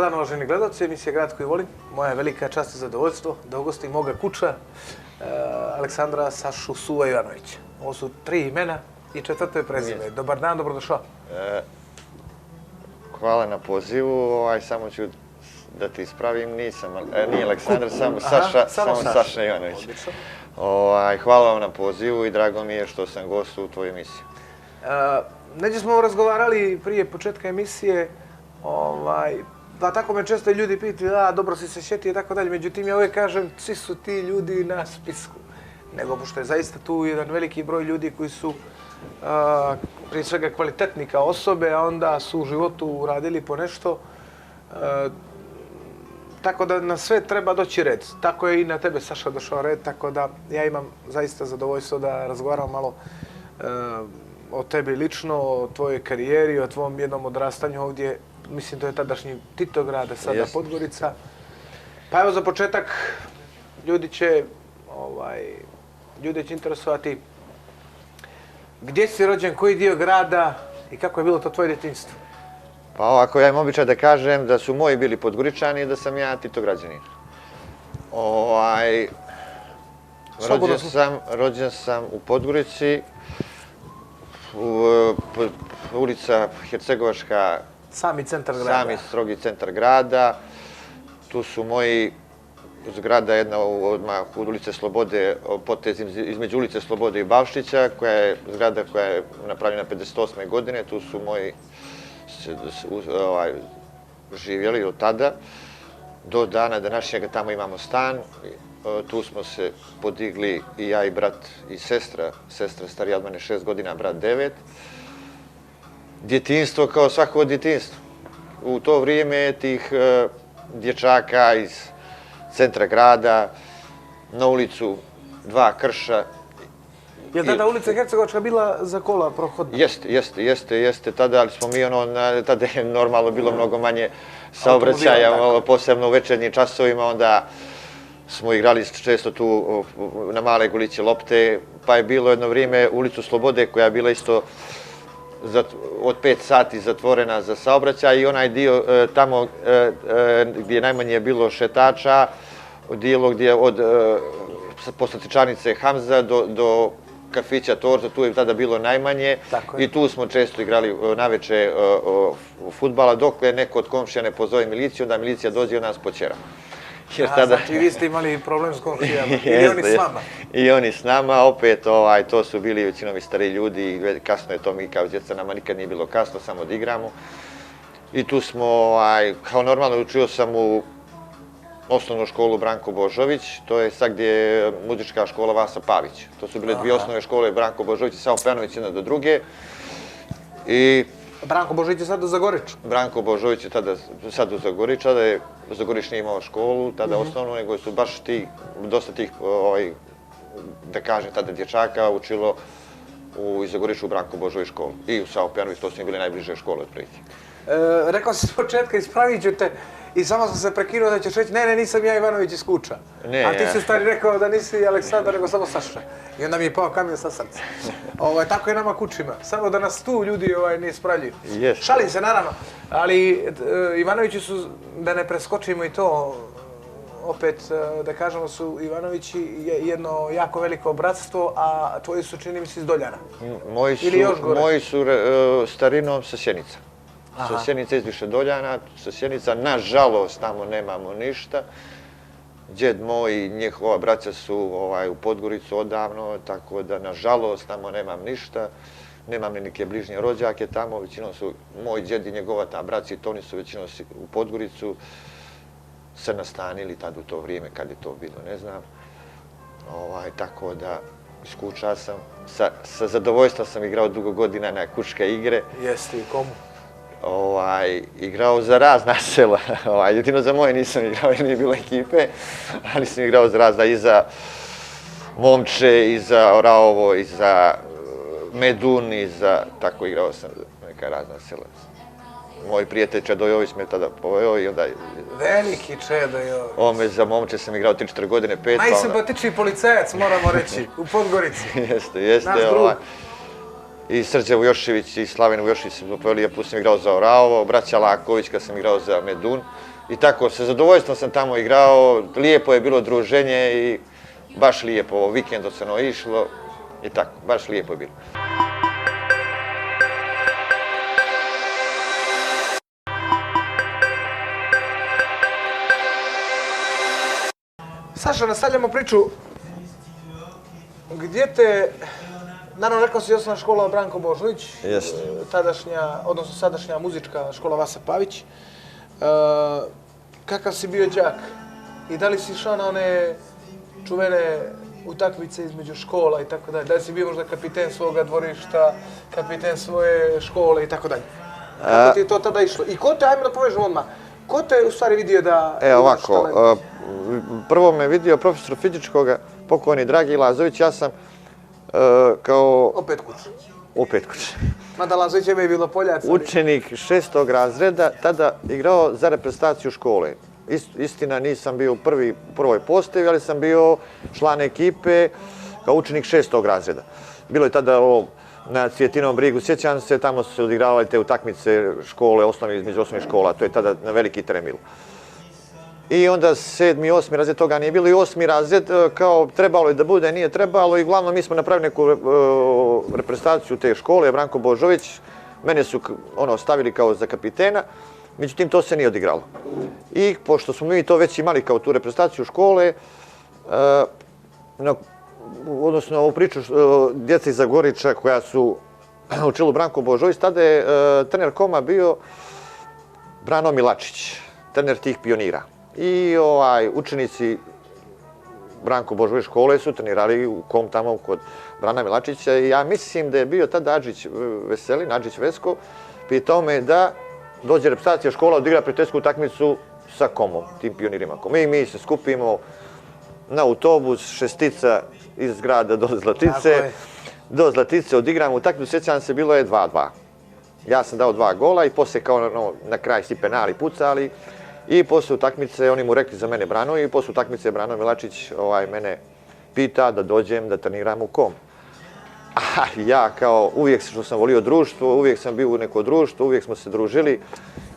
dan, uvaženi gledalci, emisija Grad koji volim. Moja je velika čast i zadovoljstvo da ugostim moga kuća, Aleksandra Sašu Suva Ivanovića. Ovo su 3 imena i 4. prezime. Dobar dan, dobrodošao. Hvala na pozivu, samo ću da ti ispravim, nije Aleksandar, samo Saša Ivanović. Hvala vam na pozivu i drago mi je što sam gost u tvojoj emisiji. Neđe smo razgovarali prije početka emisije, da tako me često ljudi pitaju, dobro si se šetio i tako dalje, međutim ja uvijek kažem, svi su ti ljudi na spisku. Nego, pošto je zaista tu jedan veliki broj ljudi koji su prije svega kvalitetni kao osobe, a onda su u životu uradili po nešto. Tako da na sve treba doći red. Tako je i na tebe, Saša, došao red, tako da ja imam zaista zadovoljstvo da razgovaram malo o tebi lično, o tvojoj karijeri, o tvom jednom odrastanju ovdje. Mislim, to je tadašnji Titograd, sada Podgorica. Pa evo za početak, ljudi će interesovati gdje si rođen, koji dio grada i kako je bilo to tvoje djetinjstvo? Pa ovako, ja imam običaj da kažem da su moji bili Podgoričani i da sam ja Titograđanin. Rođen sam u Podgorici, ulica Hercegovačka, sami centar grada. Sami strogi centar grada. Tu su moji zgrada, jedna odmah od ulice Slobode, potez između ulice Slobode i Bavštića, koja je zgrada koja je napravljena 58. godine. Tu su moji živjeli od tada. Do dana današnjega tamo imamo stan. Tu smo se podigli i ja i brat i sestra. Sestra starija od mene 6 godina, brat 9. Djetinjstvo kao svako djetinjstvo. U to vrijeme tih dječaka iz centra grada na ulicu 2 krša. Je tada ulica Hercegovačka bila za kola prohodna? Jeste. Tada, ali smo mi tada je normalno bilo mnogo manje saobraćaja, posebno u večernjim časovima, onda smo igrali često tu na male guliće lopte, pa je bilo jedno vrijeme ulicu Slobode koja je bila isto od 5 sati zatvorena za saobraćaj i onaj dio tamo gdje najmanje je bilo šetača, dijelo gdje od poslastičarnice Hamza do kafića Torza, tu je tada bilo najmanje i tu smo često igrali naveče fudbala, dok je neko od komšija ne pozove miliciju, onda milicija dođe i od nas počera. Znači vi ste imali problem s komšijama, ili oni s vama? I oni s nama, opet to su bili većinom i stari ljudi, kasno je to mi kao djeca, nama nikad nije bilo kasno, samo da igramo. I tu smo, kao normalno, učio sam u osnovnu školu Branko Božović, to je sad gdje je muzička škola Vasa Pavić. To su bile 2 osnovne škole, Branko Božović i Savo Pejanović, jedna do druge. Branko Božović je sad u Zagoriču? Branko Božović je tada sad u Zagoriču, tada je Zagorič nije imao školu, tada osnovnu, nego su baš dosta tih, da kažem, tada dječaka učilo u Zagoriču u Branko Božović školu. I u Savo Pejanović, to su im bile najbliže škole otprilike. Rekao si s početka, ispravit ću te i samo sam se prekinuo da ćeš reći ne, nisam ja Ivanović iz Kuča. A ti si stari rekao da nisi Aleksandar, nego samo Saša. I onda mi je pao kamen sa srca. Tako je nama Kučima. Samo da nas tu ljudi ne ispravljaju. Šalim se, naravno. Ali Ivanovići su, da ne preskočimo i to, opet da kažemo su Ivanovići jedno jako veliko bratstvo, a tvoji su, čini mi se, iz Doljana. Moji su starinom sa Sjenica. Sa Sjenica iz više Doljana, sa Sjenica, nažalost, tamo nemamo ništa. Djed moj i njihova braća su u Podgoricu odavno, tako da, nažalost, tamo nemam ništa. Nemam ni neke bližnje rođake tamo, većinom su moj djed i njegova ta braća i to oni su većinom u Podgoricu se nastanili tad u to vrijeme kad je to bilo, ne znam. Tako da, iz Kuča sam, sa zadovoljstvom sam igrao dugo godina na kučke igre. Jeste, i komu? Igrao za razna sela, jedino za moje nisam igrao jer nije bilo ekipe, ali sam igrao za razna i za Momče, i za Oraovo, i za Medun, i za, tako igrao sam za neka razna sela. Moj prijatelj Čedo Jović me tada poveo i onda... Veliki Čedo Jović. Ome za Momče sam igrao 3-4 godine, 5. Najsimpatičniji policajac, moramo reći, u Podgorici. Jeste. Naš drug. I Srđe Vujošević i Slaven Vujošević sam poveli, ja plus sam igrao za Oraovo, braća Laković kad sam igrao za Medun. I tako, sa zadovoljstvom sam tamo igrao, lijepo je bilo druženje i baš lijepo, vikendom se išlo i tako, baš lijepo je bilo. Saša, nastavljamo priču. Gdje te, naravno rekao si osnovna škola Branko Božović, tadašnja, odnosno sadašnja muzička škola Vasa Pavić. Kakav si bio đak i da li si išao na one čuvene utakmice između škola i tako dalje? Da li si bio možda kapiten svoga dvorišta, kapiten svoje škole i tako dalje? Kako ti je to tada išlo? I ko te, ajmo da povežemo odmah, ko te u stvari vidio da imaš talent? Prvo me vidio profesor fizičkoga, pokojni Dragi Lazović, ja sam kao... Opet kuć. Opet kuć. Mada Lazović je bilo Poljac. Učenik 6. razreda, tada igrao za reprezentaciju škole. Istina, nisam bio u prvoj postavi, ali sam bio član ekipe kao učenik 6. razreda. Bilo je tada na Cvjetinovom brigu, sjećam se, tamo su se odigravale te utakmice škole, osnovne između osnovnih škola, to je tada na veliki teren bilo. I onda 7. i 8. razred toga nije bilo i 8. razred, kao trebalo je da bude, nije trebalo i uglavnom mi smo napravili neku reprezentaciju te škole, Branko Božović, mene su stavili kao za kapitena, međutim to se nije odigralo. I pošto smo mi to već imali kao tu reprezentaciju škole, odnosno ovu priču djeca iz Zagoriča koja su u čilu Branko Božović, tada je trener Koma bio Brano Milačić, trener tih pionira. I učenici Branko Božović škole su trenirali u Kom tamo kod Brana Milačića i ja mislim da je bio tada Adžić Veselin, Adžić Vesko, pitao me da dođe reprezentacija škola odigra prijateljsku utakmicu sa Komom, tim pionirima. Mi se skupimo na autobus, šestica iz grada do Zlatice. Do Zlatice odigramo utakmicu, sjećam se, bilo je 2:2. Ja sam dao 2 gola i poslije kao na kraj svi penali pucali. I posle utakmice, oni mu rekli za mene Brano i posle utakmice Brano Milačić mene pita da dođem da treniram u Kom. A ja kao uvijek što sam volio društvo, uvijek sam bio u neko društvo, uvijek smo se družili.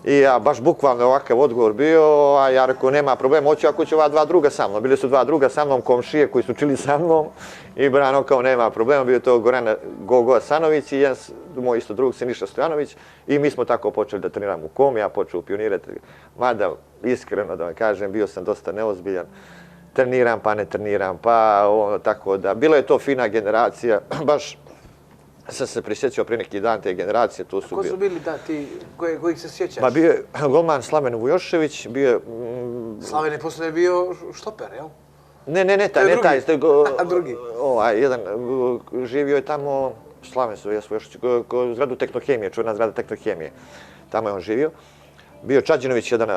I ja baš bukvalno ovakav odgovor bio, a ja rekao nema problema, hoću ako će ova 2 druga sa mnom. Bili su 2 druga sa mnom, komšije koji su učili sa mnom i Brano kao nema problema, bio je to Goran Gogo Asanović i jedan moj isto drug Siniša Stojanović i mi smo tako počeli da treniramo u Kom, ja počeo pionirati, mada iskreno da vam kažem, bio sam dosta neozbiljan, treniram pa ne treniram, pa tako da, bila je to fina generacija, baš sam se prisjećao prije neki dan te generacije, tu su bili. Ko su bili ti kojih se sjećaš? Pa bio je golman Slaven Vujošević, bio je... Slaven je poslije bio štoper, jel? Ne, taj. A drugi? Jedan, živio je tamo, Slaven Vujošević, u zgradu Tehnohemije, čuvena zgrada Tehnohemije. Tamo je on živio. Bio je Čađinović jedan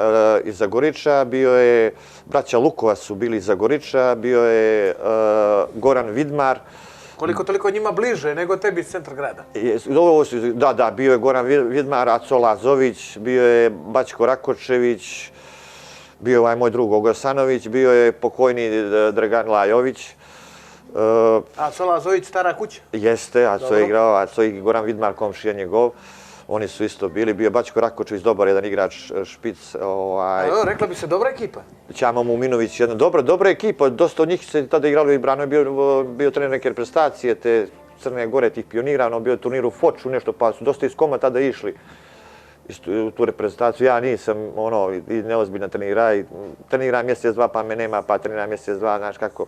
iz Zagoriča, bio je, braća Lukova su bili iz Zagoriča, bio je Goran Vidmar. Koliko toliko njima bliže nego tebi iz centra grada? Da, bio je Goran Vidmar, Aco Lazović, bio je Bačko Rakočević, bio je moj drug Ogosanović, bio je pokojni Dragan Lajović. Aco Lazović, stara kuća? Jeste, Aco je igrao, Aco i Goran Vidmar, komšija njegov. Oni su isto bili, bio je Bačko Rakočević, dobar jedan igrač, špic. Rekla bi se dobra ekipa. Ćamo Muminović, jedna dobra ekipa, dosta od njih se tada igralo i Brano je bio trener neke reprezentacije, te Crne Gore, tih pionira, bio je turnir u Foču, nešto, pa su dosta iz Koma tada išli u tu reprezentaciju. Ja nisam, i neozbiljno treniram mjesec, 2, pa me nema, pa treniram mjesec, 2, znaš kako.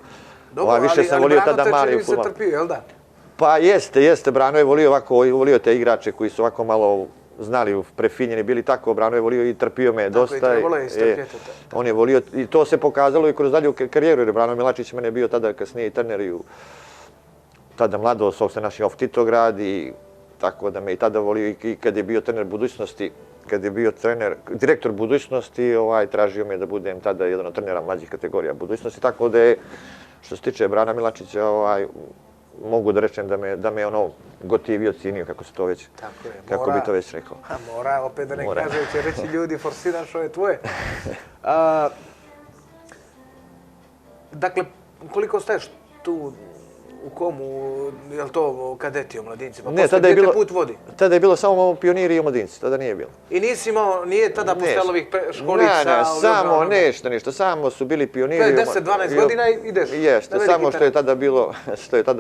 Dobro, ali Brano te čini se trpio, jel da? Pa jeste, Brano je volio te igrače koji su ovako malo znali, prefinjeni, bili tako, Brano je volio i trpio me dosta. Tako i trebalo je istrpjeti. On je volio, i to se pokazalo i kroz dalju karijeru, jer Brano Milačić mene je bio tada kasnije i trener i tada mladost, svog se naši Titograd i tako da me i tada volio i kad je bio trener budućnosti, kad je bio direktor budućnosti, tražio me da budem tada jedan od trenera mlađih kategorija budućnosti, tako da je, što se tiče Brana Milačića, mogu da rečem da me gotivio, cijenio, kako se to već, kako bi to već rekao. Mora, opet da ne kaže, će reći ljudi, forsiraš ove tvoje. Dakle, koliko staješ tu U komu, je li to kadeti, omladinci? Pa Ne, posle tada je gdje te bilo, put vodi? tada je bilo samo pioniri i omladinci, tada nije bilo. I nisi imao, nije tada postojalo ovih školica? Ne, samo ništa, samo su bili pioniri. To je 10-12 godina i ideš. Jeste, samo što je tada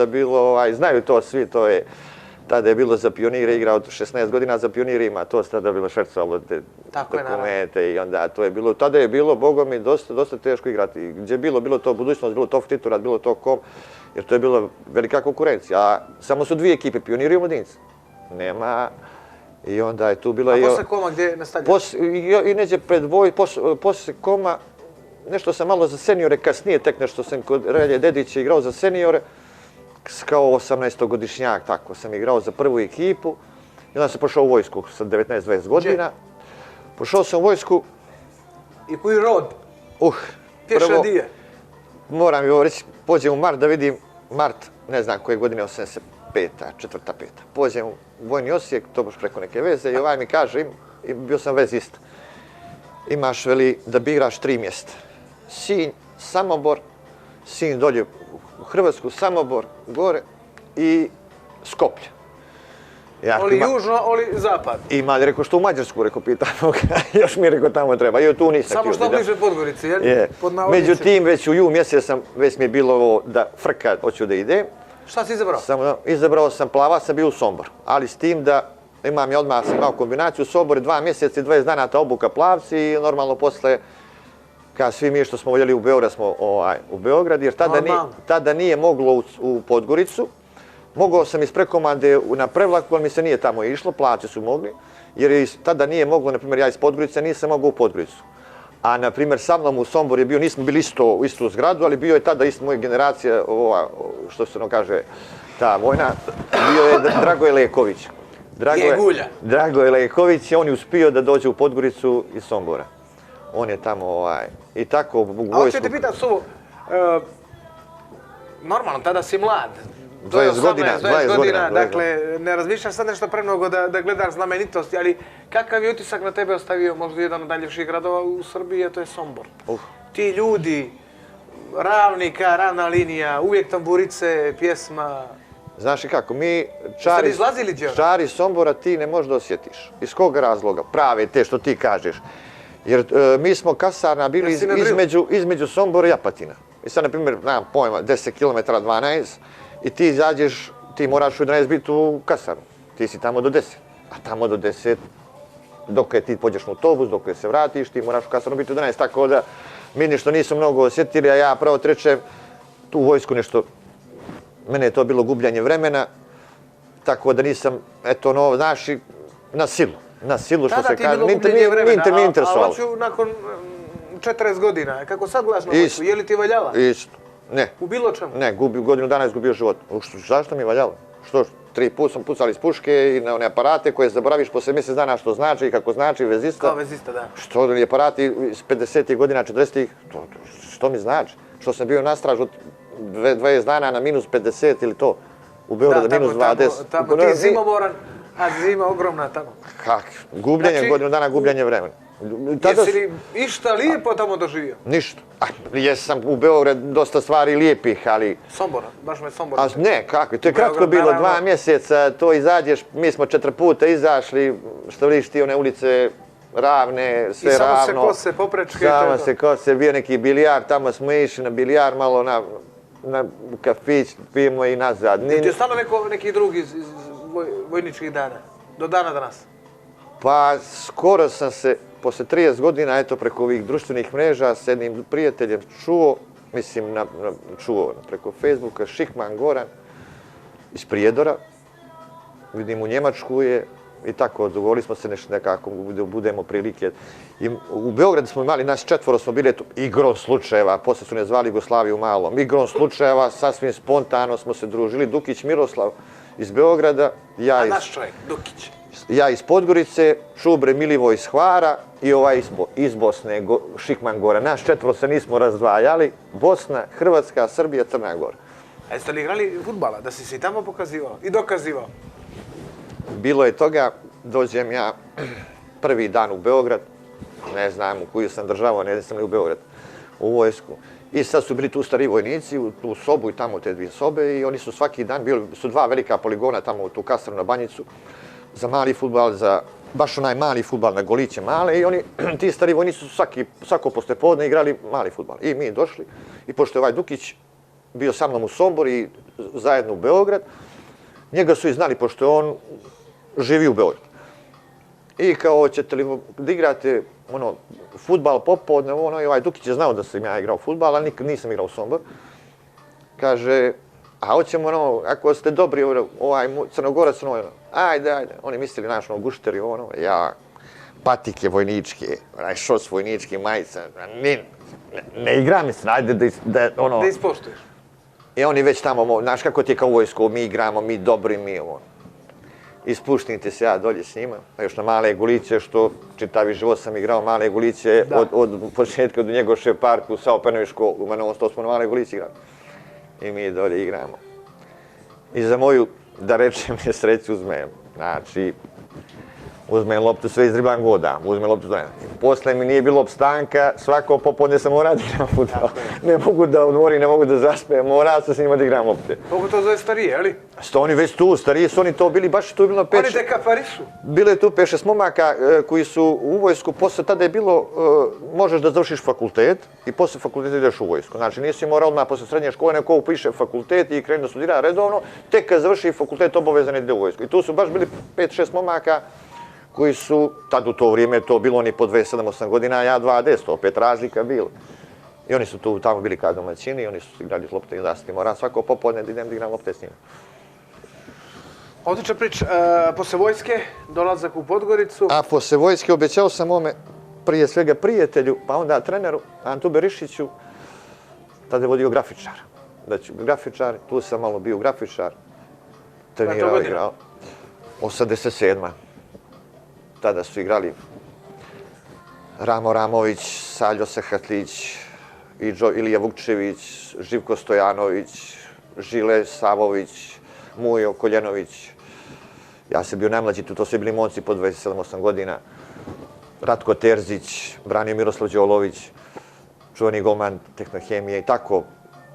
bilo, znaju to svi, to je, tada je bilo za pionire igra od 16 godina za pionirima, to se tada bilo švercalo te dokumente i onda to je bilo, tada je bilo, Boga mi, dosta teško igrati. Gdje je bilo to budućnost, bilo to Titurat, bilo to kom, jer to je bila velika konkurencija, a samo su dvije ekipe, pioniri i omladinci. Nema, i onda je tu bila... A posle koma gdje nastavljaš? I neđe pred Voj, posle koma, nešto sam malo za seniore, kasnije tek nešto sam kod Relje Dedića igrao za seniore, kao 18-godišnjak, tako sam igrao za prvu ekipu. I onda sam pošao u vojsku sa 19-20 godina. Pošao sam u vojsku... I koji rod? Prvo, moram joj reći, pođem u Mart da vidim, Mart, ne znam koje godine, 85. 4. 5. Pođem u Vojni Osijek, to baš preko neke veze, i ovaj mi kaže, bio sam vezist, imaš, veli, da biraš 3 mjesta. Sinj, Samobor, Sinj dolje u Hrvatsku, Samobor, gore i Skoplje. Oli južno, oli zapad. Ima, rekao, što u Mađarsku, rekao, pitamo ga, još mi rekao, tamo treba. I tu nisam. Samo što bliže Podgorici, jel? Međutim, već u jul mjesec već mi je bilo ovo da frka, hoću da idem. Šta si izabrao? Izabrao sam plava, sam bio u Sombor. Ali s tim da imam ja odmah imao kombinaciju u Somboru, 2 mjeseca i 20 dana ta obuka plavci i normalno posle, kada svi mi što smo voljeli u Beograd, smo u Beograd, jer tada nije moglo u Podgoricu. Mogao sam iz prekomande na Prevlaku, ali mi se nije tamo išlo, plaće su mogli, jer tada nije moglo, na primjer, ja iz Podgorice nisam mogao u Podgoricu. A, na primjer, sa mnom u Somboru je bio, nismo bili u istu zgradu, ali bio je tada isto moja generacija, što se ono kaže, ta vojna, bio je Dragoje Leković. Dragoje Leković, on je uspio da dođe u Podgoricu iz Sombora. On je tamo, i tako u vojsku. A hoću te pitat, Suvo, normalno, tada si mlad. 20 godina, dakle, ne razmišljaš sad nešto premnogo da gledaš znamenitosti, ali kakav je utisak na tebe ostavio možda jedan od najljepših gradova u Srbiji, a to je Sombor. Ti ljudi, ravnika, ravna linija, uvijek tamburice, pjesma. Znaš i kako, mi čari Sombora ti ne možeš da osjetiš. Iz kog razloga? Prave te što ti kažeš. Jer mi smo kasarna bili između Sombora i Apatina. I sad, na primjer, nemam pojma, 10 km, 12, i ti izađeš, ti moraš u 11 biti u kasarnu. Ti si tamo do 10. A tamo do 10, dok ti pođeš na autobus, dok se vratiš, ti moraš u kasarnu biti u 11. Tako da mi ništa nisu mnogo osjetili, a ja pravo trečem tu u vojsku nešto. Mene je to bilo gubljenje vremena, tako da nisam, eto, no, znaš, na silu, što se kaže, nije interesovalo. A hoću nakon 40 godina, kako sad gledaš na vojsku, je li ti valjala? Isto, ne. U bilo čemu? Ne, godinu dana izgubio život. Zašto mi je valjalo? Što, 3 puta sam pucali iz puške i na one aparate koje zaboraviš posle mjesec dana što znači i kako znači vezista. Kao vezista, da. Što li aparati iz 50. godina, 40. Što mi znači? Što sam bio na stražu 20 dana na minus 50 ili to, u Beogradu minus 20. Tamo ti zimomoran, a zima ogromna tamo. Kak? Gubljenje, godinu dana gubljenje vremena. Jesi li išta lijepo tamo doživio? Ništa. Jesam u Beogradu dosta stvari lijepih, ali... Sombora, baš me Sombor. Ne, kako, to je kratko bilo, 2 mjeseca, to izađeš, mi smo 4 puta izašli, što vidiš ti one ulice ravne, sve ravno. I samo se kose, poprečke. Samo se kose, bio neki bilijar, tamo smo išli na bilijar, malo na kafić, pijemo i nazad. Ti je stano neki drugi iz vojničkih dana, do dana danas? Pa skoro sam se, posle 30 godina, eto, preko ovih društvenih mreža s jednim prijateljem čuo, čuo preko Facebooka, Šikman Goran iz Prijedora, vidim u Njemačku je i tako, dogovorili smo se nekako da budemo prilike. U Beogradu smo imali, nas 4 smo bili, igrom slučajeva, posle su ne zvali Jugoslaviju malom, igrom slučajeva, sasvim spontano smo se družili, Dukić Miroslav iz Beograda, a naš čovjek, Dukić. Ja iz Podgorice, Šubre Milivo iz Hvara i ovaj iz Bosne, Šikman Gora. Naš 4 se nismo razdvajali, Bosna, Hrvatska, Srbija, Crna Gora. A jeste li igrali fudbala, da si se i tamo pokazivao i dokazivao? Bilo je toga, dođem ja prvi dan u Beograd, ne znam u koju sam državao, ne znam li u Beograd, u vojsku. I sad su bili tu stari vojnici u tu sobu i tamo te dvije sobe i oni su svaki dan bili, su dva velika poligona tamo u tu kasarnu na Banjicu za mali fudbal, za baš onaj mali fudbal na goliće male i oni, ti stari vojnici su svako poslijepodne igrali mali fudbal. I mi došli i pošto je ovaj Dukić bio sa mnom u Sombor i zajedno u Beograd, njega su i znali pošto on živi u Beogradu. I kao, hoćete li da igrate fudbal popodne, i ovaj Dukić je znao da sam ja igrao fudbal, ali nikad nisam igrao u Sombor. Kaže, a hoćemo, ako ste dobri, ovaj Crnogorac, ajde, oni mislili naš gušteri, ja, patike vojničke, onaj šos vojnički, majica, ne igra mi se, ajde da, Da ispoštuješ. I oni već tamo, znaš kako ti je kao u vojsku, mi igramo, mi dobri, mi ispuštinite se ja dolje s njima, a još na male guliće, što čitavi život sam igrao male guliće, od početka do Njegošev parku, sa Openoviško, u Novom Sto smo na male guliće igrali. I mi dolje igramo. I za moju, da rečem, nesreću uzmem. Znači, uzmem loptu, sve izribam godam, uzmem loptu, posle mi nije bilo opstanka, svako popodne sam morao da igram fudbal. Ne mogu da odmorim, ne mogu da zaspijem, morao sam s njima da igram lopte. Mogu to zove starije, ali? Što oni već tu, stariji su oni to bili, baš tu je bilo 5-6... Oni te kaparišu. Bilo je tu 5-6 momaka koji su u vojsku, posle tada je bilo, možeš da završiš fakultet i posle fakulteta ideš u vojsku. Znači nisi morao odmah posle srednje škole, neko upiše fakultet i krene da studira redovno, tek kad završi fakultet obavezan ide u vojsku. I tu su baš bili 5-6 momaka koji su, tad u to vrijeme to bilo oni po 27-8 godina, ja 20, opet razlika bilo. I oni su tu tamo bili kao domaćini, oni su igrali lopte i da sam morao svako popodne da idem da igram lopte s njima. Odlična priča. Posle vojske, dolazak u Podgoricu. A posle vojske obećao sam mome, prije svega prijatelju, pa onda treneru, Antu Berišiću, tada je vodio grafičar. Znači, grafičar, tu sam malo bio grafičar, trenirao, igrao. 87. Tada su igrali Ramo Ramović, Saljo Sahatlić, Ilija Vukčević, Živko Stojanović, Žile Savović, Mujo Koljenović. Ja sam bio najmlađi, to su bili momci po 27-8 godina. Ratko Terzić, branio Miroslav Đolović, čuveni golman Tehnohemije i tako.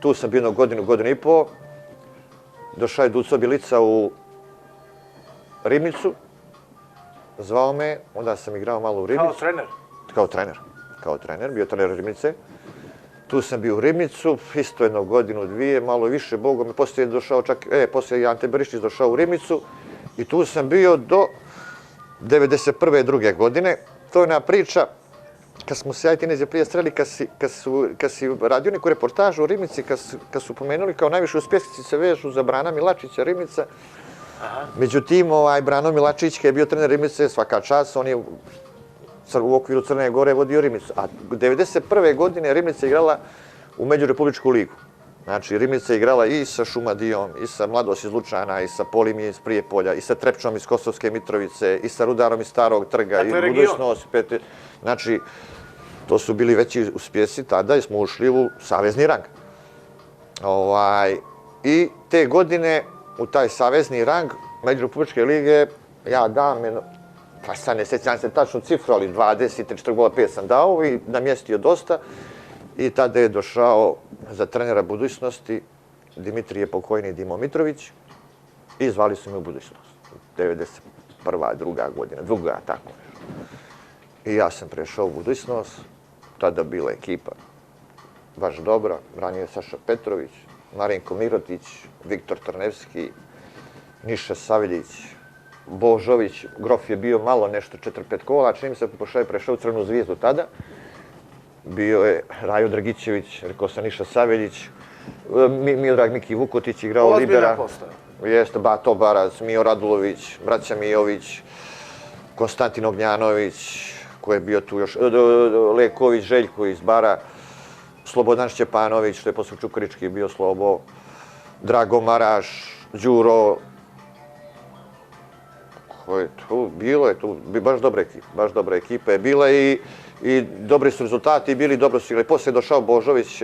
Tu sam bio godinu i po. Došao je Duco Bilica u Ribnicu. Zvao me, onda sam igrao malo u Ribnicu. Kao trener? Kao trener, bio trener Ribnice. Tu sam bio u Ribnicu, isto jedno godinu, dvije, malo više, Bogom. Poslije je došao čak, poslije je Ante Berišić došao u Ribnicu i tu sam bio do 91. druge godine. To je ona priča, kad smo se ja i Tinezije prije sreli, kad si radio neku reportažu u Ribnici, kad su pomenuli kao najviše uspješnici se vežu za Brana Milačića Ribnica. Međutim, Brano Milačić, kad je bio trener Ribnice, svaka čast, on je u okviru Crne Gore vodio Ribnicu. A 91. godine Ribnica je igrala u Međurepubličku ligu. Znači, Ribnica je igrala i sa Šumadijom, i sa Mladost iz Lučana, i sa Polim iz Prijepolja, i sa Trepčom iz Kosovske Mitrovice, i sa Rudarom iz Starog Trga, i Budućnost. Znači, to su bili veći uspjesi tada i smo ušli u savezni rang. I te godine u taj savezni rang Međurepubličke lige ja dam pa sad ne sjećam se tačnu cifru, ali 24 gola 5 sam dao i namjestio dosta. I tada je došao za trenera budućnosti Dimitrije pokojni Dimo Mitrović i zvali su me u budućnost. 91. druga godina, druga, tako. I ja sam prešao u budućnost, tada bila ekipa baš dobra, branio je Saša Petrović, Marinko Mirotić, Viktor Trnevski, Niša Saveljić, Božović, Grof je bio malo nešto 4-5 kola, čini mi se prešao u Crvenu zvijezdu tada. Bio je Rajo Dragićević, rekao sam Niša Saveljić, Miodrag Miki Vukotić igrao lidera. Jeste, Bato Barac, Mio Radulović, braća Mijović, Konstantin Ognjanović, koji je bio tu još, Leković Željko iz Bara, Slobodan Šćepanović, što je posle Čukarički bio Slobo, Drago Maraš, Đuro, bilo je tu, baš dobra ekipa je bila i dobri su rezultati bili, dobro su igrali. Poslije je došao Božović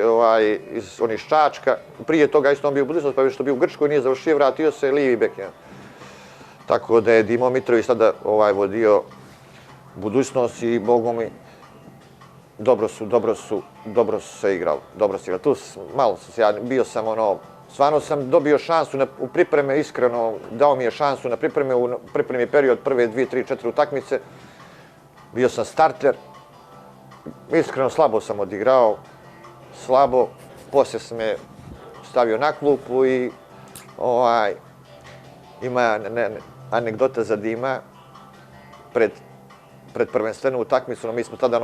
iz onih Čačka, prije toga isto on bio u budućnosti, pa je što bio u Grčkoj, nije završio, vratio se lijevi bek. Tako da je Dimo Mitrović sada vodio budućnost i Bogom mi dobro su se igrali. Tu malo sam se, bio sam stvarno sam dobio šansu u pripreme, iskreno, dao mi je šansu na pripreme, u pripremi period prve 2, 3, 4 utakmice. Bio sam starter, iskreno slabo sam odigrao, poslije sam me stavio na klupu i ima anegdota za Dima, pred prvenstvenu utakmicu, mi smo tada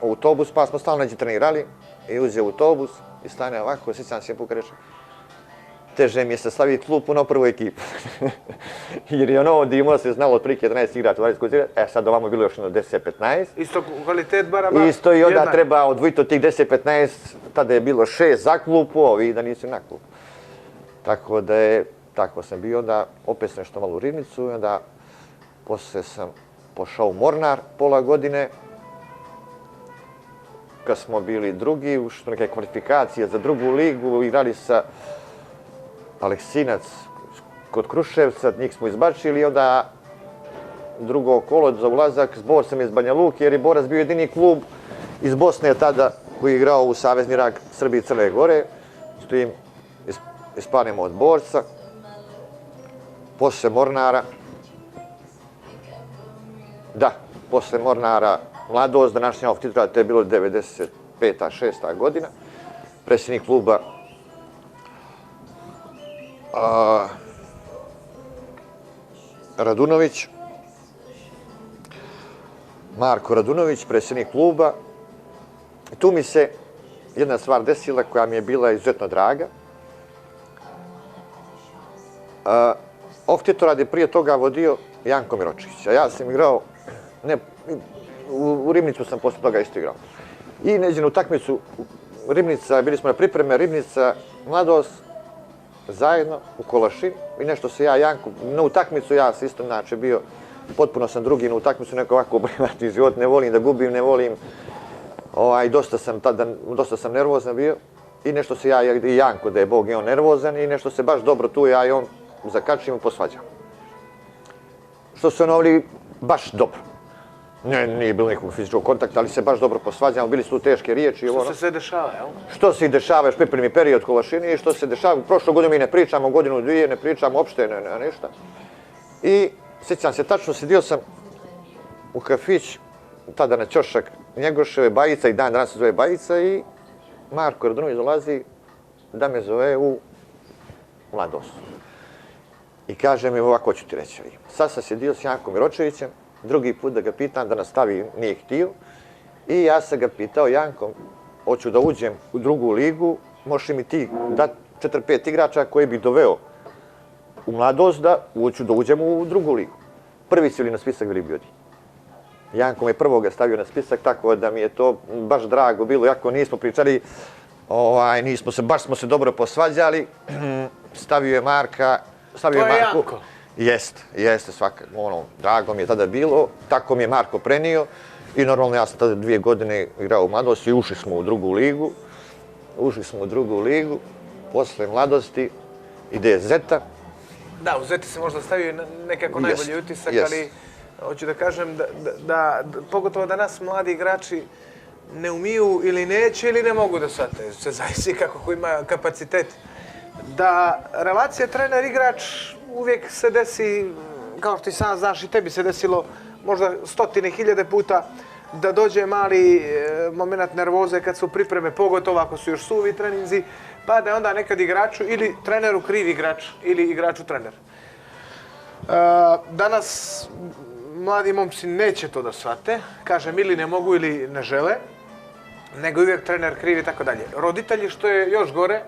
autobus, pa smo stalno neđe trenirali i uzeo autobus i stane ovako, sjećam se Puka reče, teže mi je se staviti klupu na prvu ekipu. Jer je Dimo se znalo otprilike 11 igrača, 20 koji igra, sad ovamo je bilo još 10-15. Isto kvalitet baraba? Isto i onda treba odvojiti od tih 10-15, tada je bilo 6 za klupu, ovi da nisu na klupu. Tako sam bio, onda opet sam nešto malo u Rivnicu i onda poslije sam pošao u Mornar pola godine, kad smo bili drugi, ušli neke kvalifikacije za drugu ligu, igrali sa Aleksinac kod Kruševca, njih smo izbačili, onda drugo kolo za ulazak, Zbor sam iz Banja Luke, jer je Borac bio jedini klub iz Bosne tada koji je igrao u Savezni rang Srbije i Crne Gore, s tim ispanemo od Borca, posle Mornara, posle Mornara Mladost, današnja Titula, to je bilo 95. 6. godina, predsjednik kluba Radunović, Marko Radunović, predsjednik kluba. Tu mi se jedna stvar desila koja mi je bila izuzetno draga. Titula je prije toga vodio Janko Miročić, a ja sam igrao, u Rivnicu sam posle toga isto igrao. I neđe na utakmicu Rivnica, bili smo na pripreme, Rivnica, Mladost, zajedno u Kolašin i nešto se Janko, na utakmicu ja sam isto bio, potpuno sam drugi na utakmicu, neko ovako privatni život, ne volim da gubim, ne volim, dosta sam nervozan bio i nešto se i Janko, da je Bog i on nervozan i nešto se baš dobro tu ja i on zakačimo i posvađamo. Što su baš dobro. Nije bilo nekog fizičkog kontakta, ali se baš dobro posvađamo, bili su tu teške riječi. Što se sve dešava, jel? Što se i dešava, još pripremi period Kolašini i što se dešava, prošlu godinu mi ne pričamo, godinu, dvije, ne pričamo uopšte ništa. I sjećam se, tačno sedio sam u kafić, tada na ćošak Njegoševe, Bajica i dan danas se zove Bajica i Marko Radunović dolazi da me zove u Mladost. I kaže mi ovako, hoću ti reći, sad sam sjedio s Jankom Miročevićem, drugi put da ga pitam da nastavi, nije htio. I ja sam ga pitao, Janko, hoću da uđem u drugu ligu, možeš mi ti dati 4-5 igrača koji bi doveo u Mladost da uđem u drugu ligu. Prvi su ili na spisak bili bio ti. Janko me prvoga stavio na spisak, tako da mi je to baš drago bilo, jako nismo pričali, baš smo se dobro posvađali, stavio je Marka, To je Janko. Jeste, svakako, drago mi je tada bilo, tako mi je Marko prenio i normalno ja sam tada 2 godine igrao u Mladosti i ušli smo u drugu ligu, posle Mladosti ide Zeta. Da, u Zeti se možda stavio nekako najbolji utisak, ali hoću da kažem da pogotovo danas mladi igrači ne umiju ili neće ili ne mogu da shvate, se zavisi kako ima kapacitet. Da relacija trener-igrač uvijek se desi, kao što i sam znaš i tebi se desilo možda 100.000 puta, da dođe mali moment nervoze kad su pripreme, pogotovo ako su još suvi treninzi, pa da je onda nekad igraču ili treneru kriv igrač ili igraču trener. Danas mladi momci neće to da shvate, kažem ili ne mogu ili ne žele, nego uvijek trener kriv i tako dalje. Roditelji, što je još gore,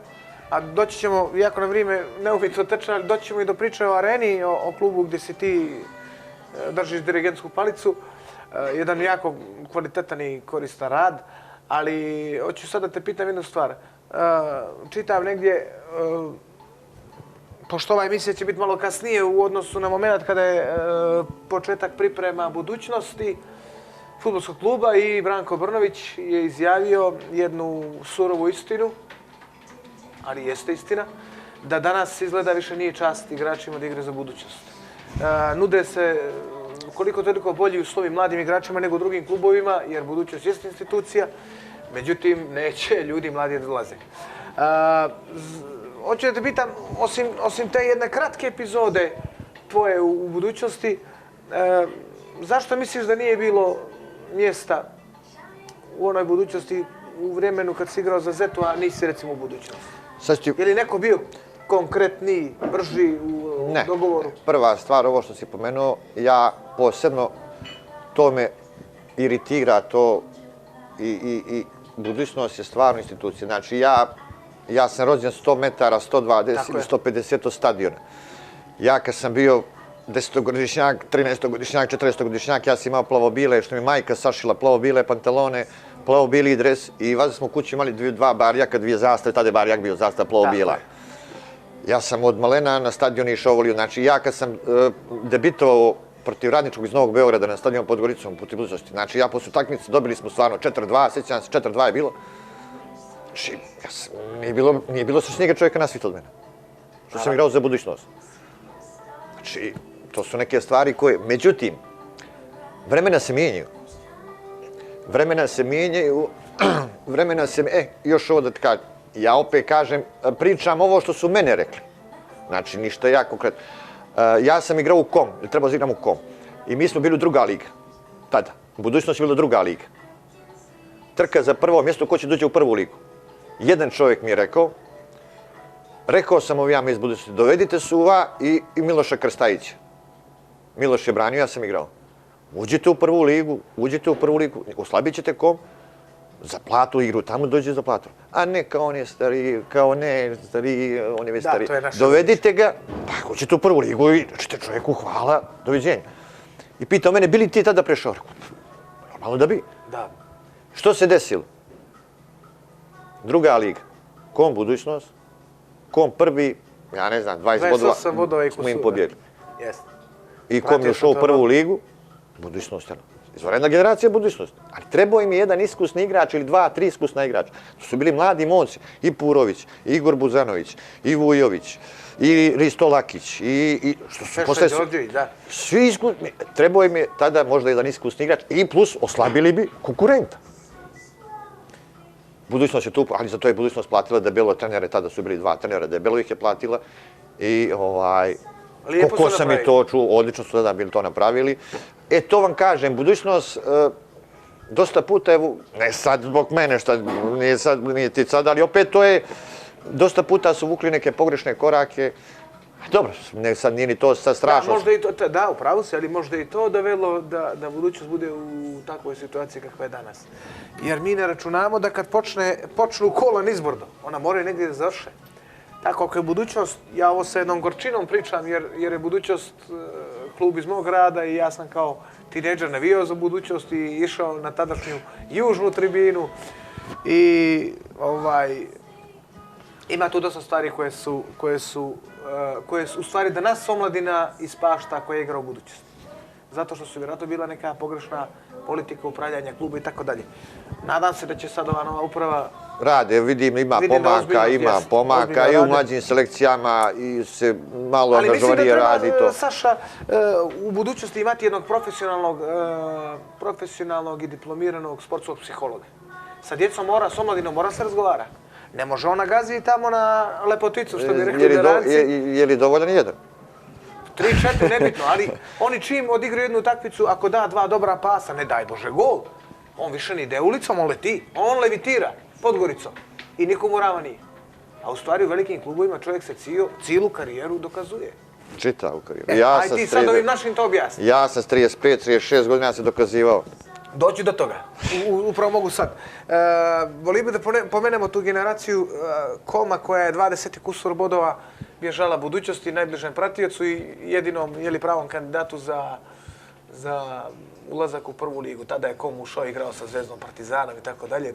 a doći ćemo, jako na vrijeme neumitno teče, ali doći ćemo i do priče o Areni, o klubu gdje si ti držiš dirigentsku palicu. Jedan jako kvalitetan i koristan rad, ali hoću sad da te pitam jednu stvar. Čitam negdje, pošto ova emisija će biti malo kasnije u odnosu na moment kada je početak priprema budućnosti fudbalskog kluba i Branko Brnović je izjavio jednu surovu istinu, ali jeste istina, da danas izgleda više nije čast igračima da igraju za budućnost. Nude se koliko toliko bolji u svojim mladim igračima nego u drugim klubovima, jer budućnost jeste institucija, međutim, neće ljudi mladi da dolaze. Hoću da te pitam, osim te jedne kratke epizode tvoje u budućnosti, zašto misliš da nije bilo mjesta u onoj budućnosti, u vremenu kad si igrao za Zetu, a nisi recimo u budućnosti? Je li neko bio konkretniji, brži u dogovoru? Prva stvar, ovo što si pomenuo, ja posebno to me iritira, to i budućnost je stvarno institucija. Znači, ja sam rođen 100 metara, 120 ili 150 od stadiona. Ja kad sam bio 10-godišnjak, 13-godišnjak, 14-godišnjak, ja sam imao plavobile, što mi majka sašila plavobile pantalone, plavobili dres i valjda smo u kući imali dva barjaka, dvije zastave, tada je barjak bio zastava plavobila. Ja sam od malena na stadion išao volio, znači ja kad sam debitovao protiv Radničkog iz Novog Beograda na stadionu pod Goricom, protiv budućnosti, znači ja posle utakmice dobili smo stvarno 4-2, sjećam se, 4-2 je bilo. Znači, nije bilo srećnijega čovjeka na svijetu od mene, što sam igrao za budućnost. Znači, to su neke stvari koje, međutim, vremena se mijenjaju. Još ovo da ti kažem, ja opet kažem, pričam ovo što su mene rekli. Znači, ništa ja konkretno. Ja sam igrao u KOM, trebao da igram u KOM. I mi smo bili druga liga, tada. U budućnosti je bila druga liga. Trka za prvo mjesto, ko će dođe u prvu ligu. Jedan čovjek mi je rekao sam ovijama iz budućnosti, dovedite Suva i Miloša Krstajića. Miloš je branio, ja sam igrao. Uđite u prvu ligu, oslabit ćete KOM, za platu igru, tamo dođe za platu. A ne kao on je stariji, on je već stariji. Dovedite ga, pa uđite u prvu ligu i rečite čovjeku hvala, doviđenja. I pitao mene, bili ti tada prešao? Normalno da bi. Što se desilo? Druga liga, KOM budućnost, KOM prvi, ja ne znam, 20 bodova smo im pobjegli. I KOM je ušao u prvu ligu, budućnost, izvanredna generacija budućnosti. Ali trebao im je jedan iskusni igrač ili 2-3 iskusna igrača. To su bili mladi momci, i Purović, i Igor Buzanović, i Vujović, i Risto Lakić, i što su posle svi iskusni. Trebao im je tada možda jedan iskusni igrač i plus oslabili bi konkurenta. Budućnost je tu, ali za to je budućnost platila debelo trenere, tada su bili 2 trenera, debelo ih je platila i ko sam i to čuo, odlično su tada bili to napravili. E, to vam kažem, budućnost dosta puta, evo, ne sad zbog mene, nije ti sad, ali opet to je, dosta puta su vukli neke pogrešne korake. Dobro, sad nije ni to sad strašno. Da, upravo se, ali možda i to dovelo da budućnost bude u takvoj situaciji kakva je danas. Jer mi ne računamo da kad počnu kola nizbrdo, ona moraju negdje da završe. Tako, ako je budućnost, ja ovo sa jednom gorčinom pričam, jer je budućnost klub iz mog grada i ja sam kao tinejdžer navijao za budućnost i išao na tadašnju južnu tribinu i ima tu dosta stvari koje su u stvari da nas omladina ispašta koja je igra u budućnosti. Zato što su vjerojatno bila neka pogrešna politika upravljanja kluba i tako dalje. Nadam se da će sad ova nova uprava... Rade, vidim, ima pomaka i u mlađim selekcijama i se malo angažovanije radi to. Ali mislim da treba, Saša, u budućnosti imati jednog profesionalnog i diplomiranog sportskog psihologa. Sa djecom mora, s omladinom mora se razgovara. Ne može ona gazi tamo na lepoticu, što bi rekli da radci. Je li dovoljan jedan? 3-4, nebitno, ali oni čim odigraju jednu takmicu, ako da 2 dobra pasa, ne daj Bože gol, on više ne ide ulicom, on leti, on levitira pod Goricom i nikomu rava nije. A u stvari u velikim klubovima čovjek se cijelu karijeru dokazuje. Čitavu karijeru. Aj ti sad ovim našim to objasni. Ja sam s 35-36 godina ja se dokazivao. Doći do toga. Upravo mogu sad. Volio bi da pomenemo tu generaciju KOM-a koja je 20 kusur bodova bježala budućnosti, najbližem pratiocu i jedinom pravom kandidatu za ulazak u prvu ligu. Tada je KOM ušao i igrao sa Zvezdom, Partizanom i tako dalje.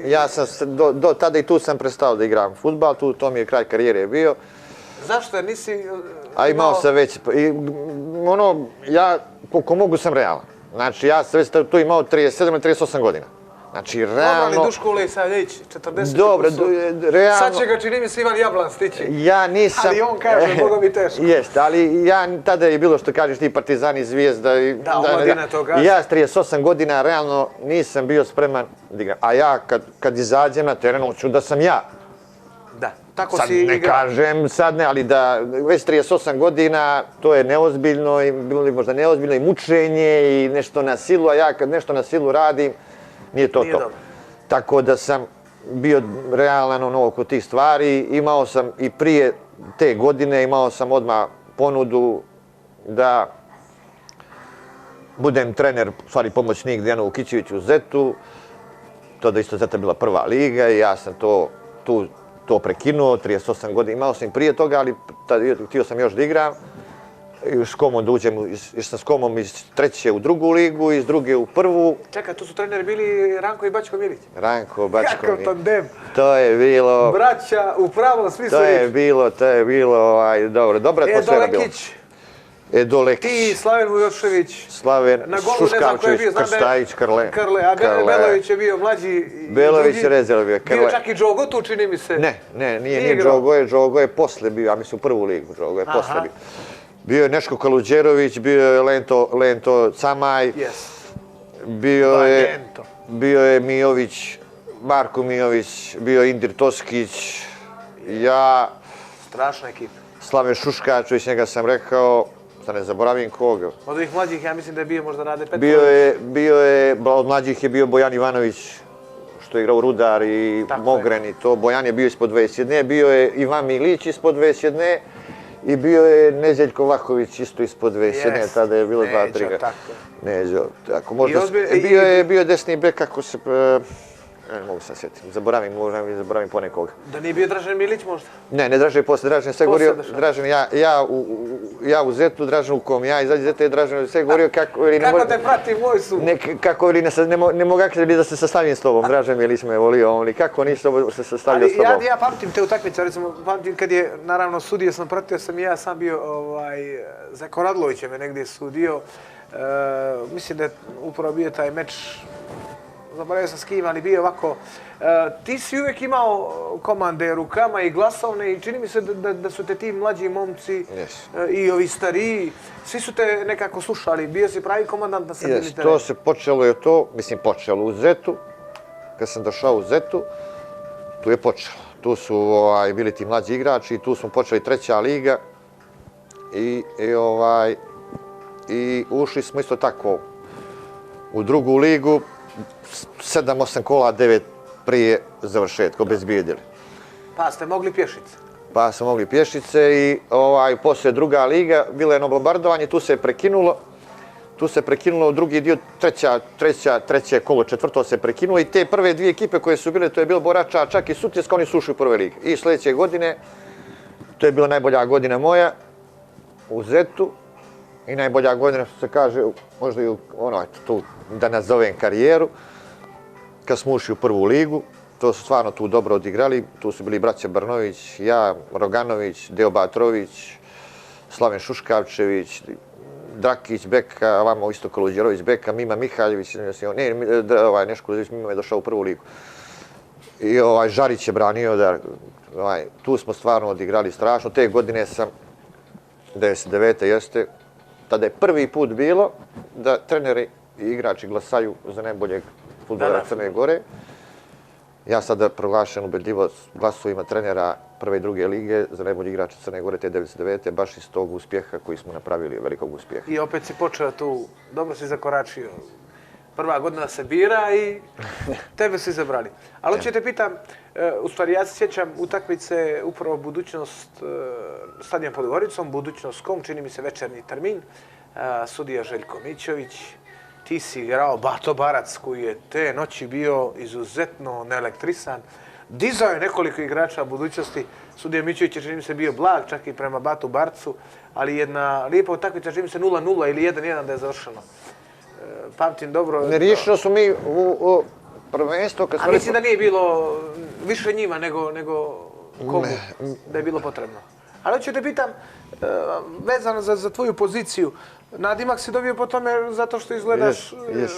Ja sam do tada i tu sam prestao da igram fudbal, to mi je kraj karijere bio. Zašto? Jer nisi... A imao sam već, ja koliko mogu sam realan. Znači ja sam već tu imao 37 ili 38 godina. Znači, realno... realno... Duško Ulej sad ići, 40. Dobro, realno... Sad će ga, čini mi se, Ivan Jablan stići. Ja nisam... Ali on kaže, Boga mi teško. Jeste, ali ja tada je bilo što kažeš ti Partizani, Zvijezda... Da, omladina toga. Ja s 38 godina realno nisam bio spreman da igram. A ja kad izađem na teren, hoću da sam ja. Da, tako sad si igrao. ne kažem, sad ne, ali da već 38 godina, to je neozbiljno i bilo bi možda neozbiljno i mučenje i nešto na silu, a ja kad nešto na silu radim, nije to. Dobro. Tako da sam bio realan oko tih stvari, imao sam i prije te godine, imao sam odmah ponudu da budem trener, u stvari pomoćnik Dejanu Vukićeviću u Zetu, to da isto Zeta bila prva liga i ja sam to prekinuo, 38 godina, imao sam i prije toga, ali htio sam još da igram. I s Komom da uđem, jer sam s Komom iz treće u drugu ligu, iz druge u prvu. Čekaj, tu su treneri bili Ranko i Bačko Milić. Ranko, Bačko Milić. Kakav tandem. To je bilo... Braća, upravo svi su To je bilo, dobro, dobra atmosfera bila. Edo Lekić. Ti, Slaven Vujošević. Slaven, Šuškavčević, Krstajić, Karle. A Belović je bio mlađi. Belović je rezerv bio, Karle. Bio čak i Džogo tu, čini mi se. Ne, nije Džogo je posle bio, ja mislim u prvu ligu, Džogo je posle bio. Bio je Neško Kaluđerović, bio je Lento Camaj, bio je Mijović, Marko Mijović, bio je Indir Toskić, ja... Strašna ekipa. Slaven Šuškačević, njega sam rekao, da ne zaboravim koga. Od ovih mlađih, ja mislim da je bio možda Rade Petrović. Od mlađih je bio Bojan Ivanović, što je igrao Rudar i Mogren i to. Bojan je bio ispod 21, bio je Ivan Milić ispod 21 i bio je Neđeljko Vlahović isto ispod 21, tada je bilo 2-3. Neđo, tako. Bio je desni bek, kako se... Ne mogu se sjetiti, zaboravim ponekoga. Da nije bio Dražen Milić možda? Ne, Dražen poslije, Dražen sve govorio, Dražen, ja u Zetu, Dražen u kom, ja izađe Zeta je Dražen sve govorio kako... Kako te prati moj su? Kako ne mogu da se sastavim s tobom, Dražen Milić me volio, ali kako nisi se sastavio s tobom? Ja pamtim te utakmice, recimo, pamtim kad je, naravno, sudio sam, pratio sam i ja sam bio, Zeko Radlović je me negdje sudio, mislim da je upravo bio taj meč, zaboravio sam s kim, ali bio ovako. Ti si uvijek imao komande rukama i glasovne i čini mi se da su te ti mlađi momci i ovi stariji, svi su te nekako slušali. Bio si pravi komandant na sredini terena. To se počelo u Zetu. Kad sam došao u Zetu, tu je počelo. Tu su bili ti mlađi igrači, tu smo počeli treća liga i ušli smo isto tako u drugu ligu. 7-8 kola, 9 prije završetka, obezbijedili. Pa ste mogli pješice? Pa smo mogli pješice i poslije druga liga, bilo je jedno bombardovanje, tu se prekinulo u drugi dio, treće kolo, četvrto se prekinulo i te prve dvije ekipe koje su bile, to je bilo Borača, čak i Sutjeska, oni su ušli u prve lige. I sljedeće godine, to je bila najbolja godina moja u Zetu, i najbolja godina, što se kaže, možda i tu da nazovem karijeru, kad smo ušli u prvu ligu, to su stvarno tu dobro odigrali, tu su bili braća Brnović, ja, Roganović, Deo Batrović, Slaven Šuškavčević, Drakić, Beka, vamo isto Kaluđerović, Beka, Mima Mihaljević, Neško Luđević, Mima je došao u prvu ligu. I Žarić je branio, tu smo stvarno odigrali strašno, te godine sam, 99. jeste, tada je prvi put bilo da treneri i igrači glasaju za najboljeg fudbalera Crne Gore. Ja sada proglašen ubedljivo glasovima trenera prve i druge lige za najbolji igrač Crne Gore te 99. baš iz tog uspjeha koji smo napravili, velikog uspjeha. I opet si počeo tu, dobro si zakoračio. Prva godina se bira i tebe su izabrali. Ali hoću te pitam, u stvari ja se sjećam utakmice upravo budućnost Stadion pod Goricom, budućnost Kom, čini mi se večernji termin, sudija Željko Mićović, ti si igrao Bato Barac koji je te noći bio izuzetno neelektrisan, dizao je nekoliko igrača budućnosti, sudija Mićović je čini mi se bio blag čak i prema Batu Barcu, ali jedna lijepa utakmica, čini mi se 0-0 ili 1-1 da je završeno. Pamtim dobro. Ne riješili smo mi u prvenstvo. A mislim da nije bilo više njima nego komu da je bilo potrebno. Ali hoću te pitam, vezano za tvoju poziciju, Nadimak si dobio po tome zato što izgledaš,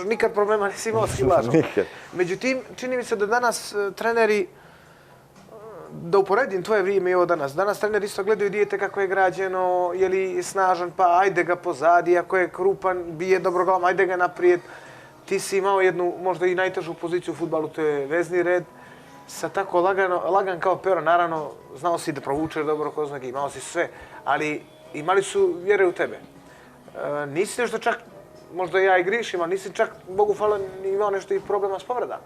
nikad problema nisi imao s kilažom. Međutim, čini mi se da danas treneri, da uporedim tvoje vrijeme i ovo danas. Danas treneri isto gledaju dijete kako je građeno, je li snažan, pa ajde ga pozadi, ako je krupan, bije dobro glavom, ajde ga naprijed. Ti si imao jednu, možda i najtežu poziciju u fudbalu, to je vezni red. Sa tako lagan kao pero, naravno, znao si da provučeš dobro kroz noge, imao si sve, ali imali su vjere u tebe. Nisi nešto čak, možda ja i grišim, ali nisi čak, Bogu hvala, imao nešto i problema s povredama.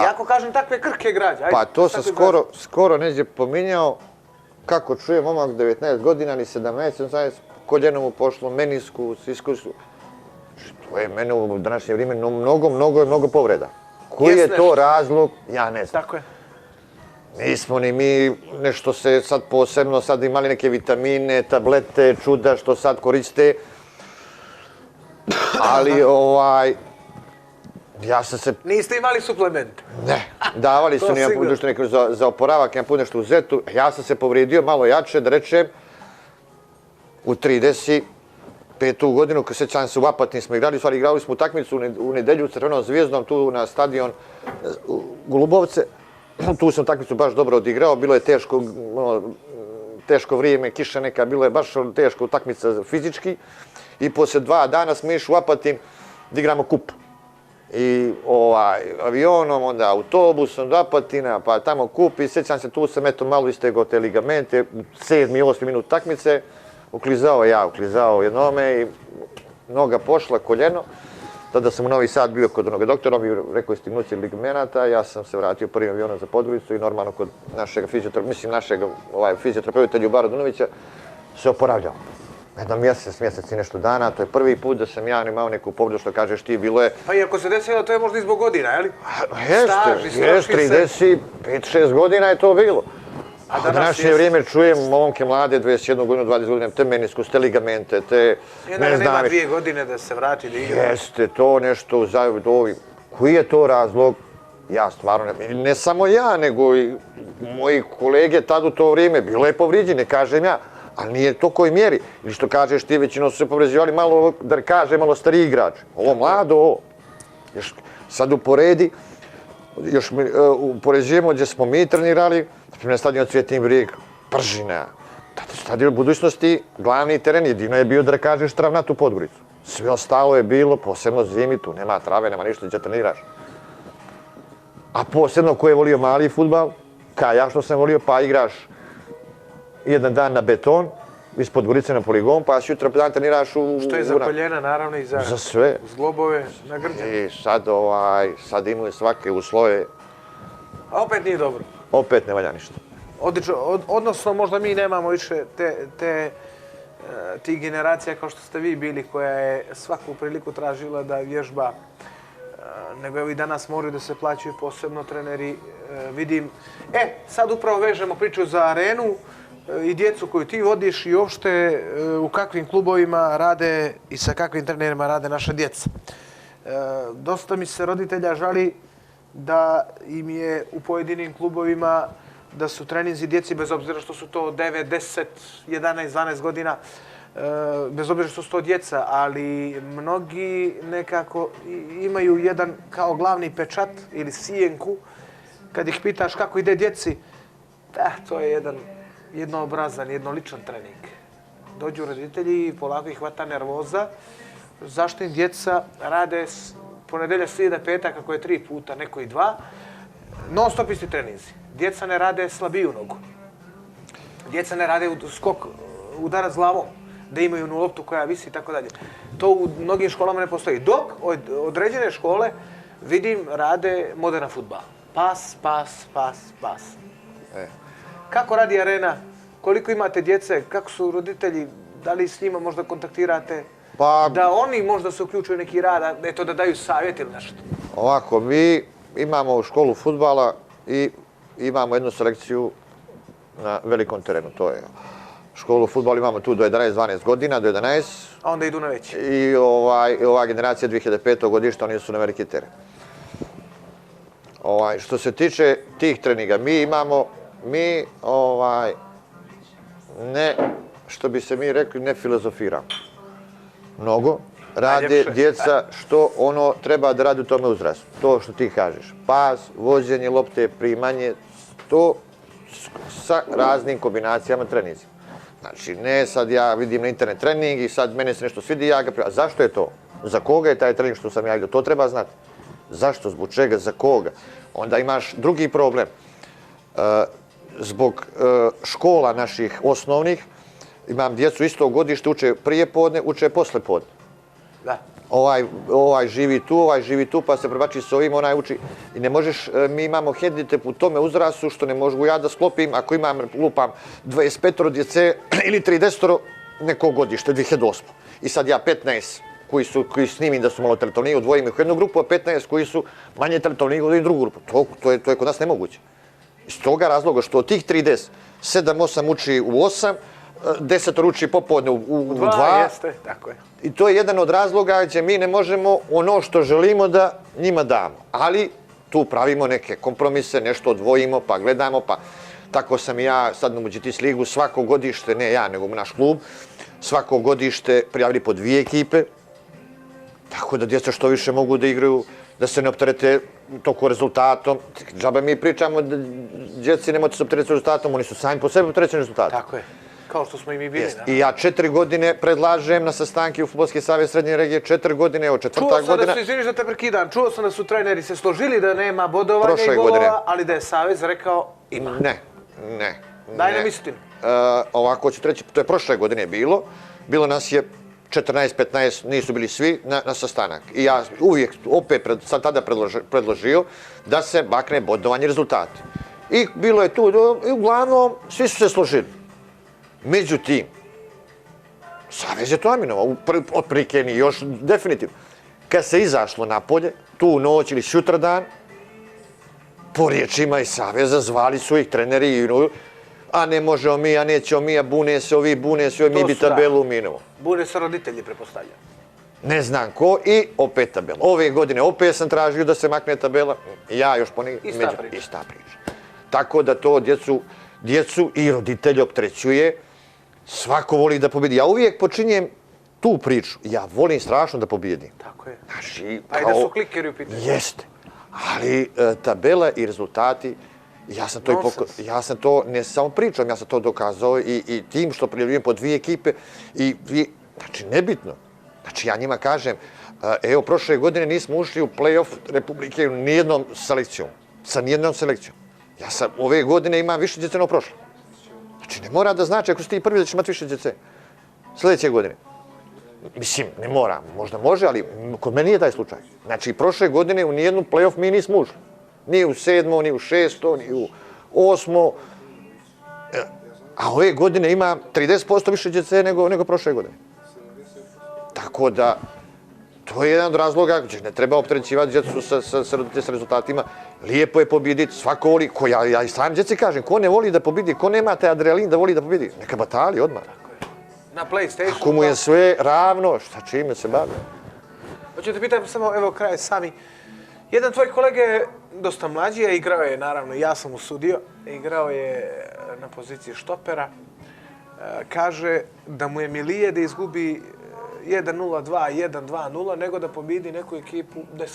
Iako kažem takve krke građe. Pa to sam skoro neđe pominjao, kako čujem momak 19 godina, ni 17, koljeno mu pošlo, meniskus, iskusku. To je mene u današnje vrijeme mnogo povreda. Koji je to razlog, ja ne znam. Tako je. Nismo ni mi nešto se sad posebno sad imali neke vitamine, tablete, čuda što sad koriste. Ali ja sam se... Niste imali suplemente? Ne, davali su za oporavak, jedan put nešto u zetu. Ja sam se povrijedio malo jače, da rečem, u 35. godinu, kad sećam se u Apatini smo igrali, stvari igrali smo utakmicu u nedelju u Crvenom Zvijezdom, tu na stadion Golubovce. Tu sam utakmicu baš dobro odigrao, bilo je teško vrijeme, kiša neka, bilo je baš teška utakmica fizički. I poslije 2 dana smo išli u Apatin da igramo kup. I avionom, onda autobusom do Apatina, pa tamo kup i sjećam se, tu sam malo istegao te ligamente, 7. i 8. minut utakmice, uklizao jednome i noga pošla, koljeno. Tada sam u Novi Sad bio kod onoga doktora, on mi rekao stignuće ligamenata, ja sam se vratio prvim avionom za Podgoricu i normalno kod našeg fizioterapeuta Ljubara Dunovića se oporavljao. Jedno mjesec i nešto dana, to je prvi put da sam ja imao neku povredu što kažeš ti, bilo je... Pa i ako se desilo, to je možda i zbog godina, je li? Jeste, 35-6 godina je to bilo. A današnje vrijeme čujem momke mlade, 21 godinu, 20 godina, te meniskus, te ligamente, te... Nema 2 godine da se vrati da igra. Jeste, to nešto zajedno. Koji je to razlog? Ja stvarno ne samo ja, nego i moji kolege tad u to vrijeme, bilo je povrijeđen, ne kažem ja, ali nije to koji mjeri. Ili što kažeš ti, većinom su se povređivali malo, da kaže, malo stariji igrač. Ovo mlado, ovo. Sad uporedi, još upoređujemo gdje smo mi trenirali, na stadion Cvjetni Brijeg, Pržina. Stadion budućnosti, glavni teren, jedino je bio, da kažeš, travnatu Podgoricu. Sve ostalo je bilo, posebno zimi, tu nema trave, nema ništa gdje treniraš. A posebno ko je volio mali fudbal, kao ja što sam volio, pa igraš jedan dan na beton, ispod Gorice na poligon, pa jutra dan treniraš u... Što je za koljena, naravno, i za zglobove na grđanu. I sad imaju svake uslove. A opet nije dobro. Opet ne valja ništa. Odnosno, možda mi nemamo više tih generacija kao što ste vi bili, koja je svaku priliku tražila da vježba, nego evo i danas moraju da se plaćaju posebno treneri. Vidim, sad upravo vežemo priču za Arenu i djecu koju ti vodiš i uopšte u kakvim klubovima rade i sa kakvim trenerima rade naša djeca. Dosta mi se roditelja žali da im je u pojedinim klubovima da su treninzi djeci, bez obzira što su to 9, 10, 11, 12 godina, bez obzira što su to djeca, ali mnogi nekako imaju jedan kao glavni pečat ili sijenku. Kad ih pitaš kako ide djeci, to je jednoobrazan, jednoličan trening. Dođu roditelji i polako ih hvata nervoza. Zašto im djeca rade ponedelja, srijeda, petak, ako je 3 puta, neko i 2, non stop isti treninzi. Djeca ne rade slabiju nogu. Djeca ne rade skok, udarac glavom, da imaju onu loptu koja visi i tako dalje. To u mnogim školama ne postoji. Dok određene škole, vidim, rade moderan fudbal. Pas, pas, pas, pas. Kako radi Arena? Koliko imate djece? Kako su roditelji? Da li s njima možda kontaktirate? Da oni možda se uključuju u neki rad, da daju savjet ili nešto? Ovako, mi imamo školu fudbala i imamo jednu selekciju na velikom terenu, to je. Školu fudbala imamo tu do 11-12 godina, do 11. A onda idu na veći. I ova generacija 2005. godišta, oni su na veliki teren. Što se tiče tih treninga, ne, što bi se mi rekli, ne filozofiramo. mnogo, rade djeca što ono treba da radi u tome uzrastu. To što ti kažeš. Pas, vođenje lopte, primanje, to sa raznim kombinacijama treninzima. Znači, ne sad ja vidim na internet trening i sad mene se nešto svidi, ja ga a zašto je to? Za koga je taj trening što sam ja vidio? To treba znati. Zašto, zbog čega, za koga? Onda imaš drugi problem. Zbog škola naših osnovnih, imam djecu godište, uče prije podne, uče posle podne. Da. Ovaj živi tu, pa se prebači s ovim, onaj uči. I ne možeš, mi imamo hendikep u tome uzrastu što ne mogu ja da sklopim, ako imam, lupam, 25 djece ili 30 nekog godište, 2008. I sad ja 15 koji snimim da su malo talentovniji, odvojim ih u jednu grupu, a 15 koji su manje talentovniji odvojim drugu grupu. To je kod nas nemoguće. Iz toga razloga što od tih 30, 7-8 uči u 8, 10 uči popodne u 2. Jeste, tako je. I to je jedan od razloga gdje mi ne možemo ono što želimo da njima damo. Ali tu pravimo neke kompromise, nešto odvojimo, pa gledamo, pa tako sam ja sad na Muđitis ligu svako godište, ne ja, nego naš klub, svako godište prijavili po 2 ekipe, tako da djeca što više mogu da igraju, da se ne opterete toko rezultatom. Džabe mi pričamo da djeci nemojte se opteretiti rezultatom, oni su sami po sebi opterećeni rezultatom. Tako je. Kao što smo i mi bili. I ja 4 godine predlažem na sastanke u Fudbalski savez Srednje regije, 4 godine, evo 4. godina. Čuo sam da su, izviniš da te prekidam, čuo sam da su treneri se složili da nema bodovanja i golova, ali da je savez rekao ima. Ne. Daj nam istinu. Ovako ću reći, to je prošle godine bilo. Bilo nas je 14-15, nisu bili svi na sastanak. I ja uvijek, sam tada predložio da se bakne bodovanje rezultati. I bilo je tu, i uglavnom, svi su se složili. Međutim, savez je to aminovao, otprilike ni još definitivno. Kad se izašlo napolje, tu noć ili sutradan, po riječima iz saveza zvali su ih treneri, a ne možemo mi, a nećemo mi, a bune se ovi, mi bi tabelu minovo. Bune se roditelji, prepostavljam. Ne znam ko i opet tabela. Ove godine opet sam tražio da se makne tabela, ja još ponegdje. Ista priča. Tako da to djecu i roditelje opterećuje. Svako voli da pobjedi. Ja uvijek počinjem tu priču. Ja volim strašno da pobjedim. Tako je. Znači, pa i da su klikeri u pitanju. Jeste. Ali tabela i rezultati, ja sam to ne samo pričam, ja sam to dokazao i tim što prijavljujem po 2 ekipe. Znači, nebitno. Znači, ja njima kažem, evo, prošle godine nismo ušli u play-off Republike nijednom selekcijom. Sa nijednom selekcijom. Ja sam ove godine imam više djece nego prošle. Znači, ne mora da znači, ako si ti prvi da ćeš imati više djece sljedeće godine. Mislim, ne mora, možda može, ali kod mene nije taj slučaj. Znači, prošle godine u nijednu play-off mi nismo ušli. Ni u 7, ni u 6, ni u 8. A ove godine ima 30% više djece nego prošle godine. Tako da, to je jedan od razloga gdje ne treba opterećivati djecu sa rezultatima. Lijepo je pobjediti, svako voli, ja i sam djeci kažem, ko ne voli da pobjedi, ko nema taj adrenalin da voli da pobjedi, neka batali odmah. Na PlayStationu. Ako mu je sve ravno, čime se bavi? Hoću te pitam samo, evo kraj sami. Jedan tvoj kolega je dosta mlađi, a igrao je, naravno, ja sam usudio, igrao je na poziciji štopera. Kaže da mu je milije da izgubi 1-0-2, 1-2-0, nego da pobjedi neku ekipu 10-0.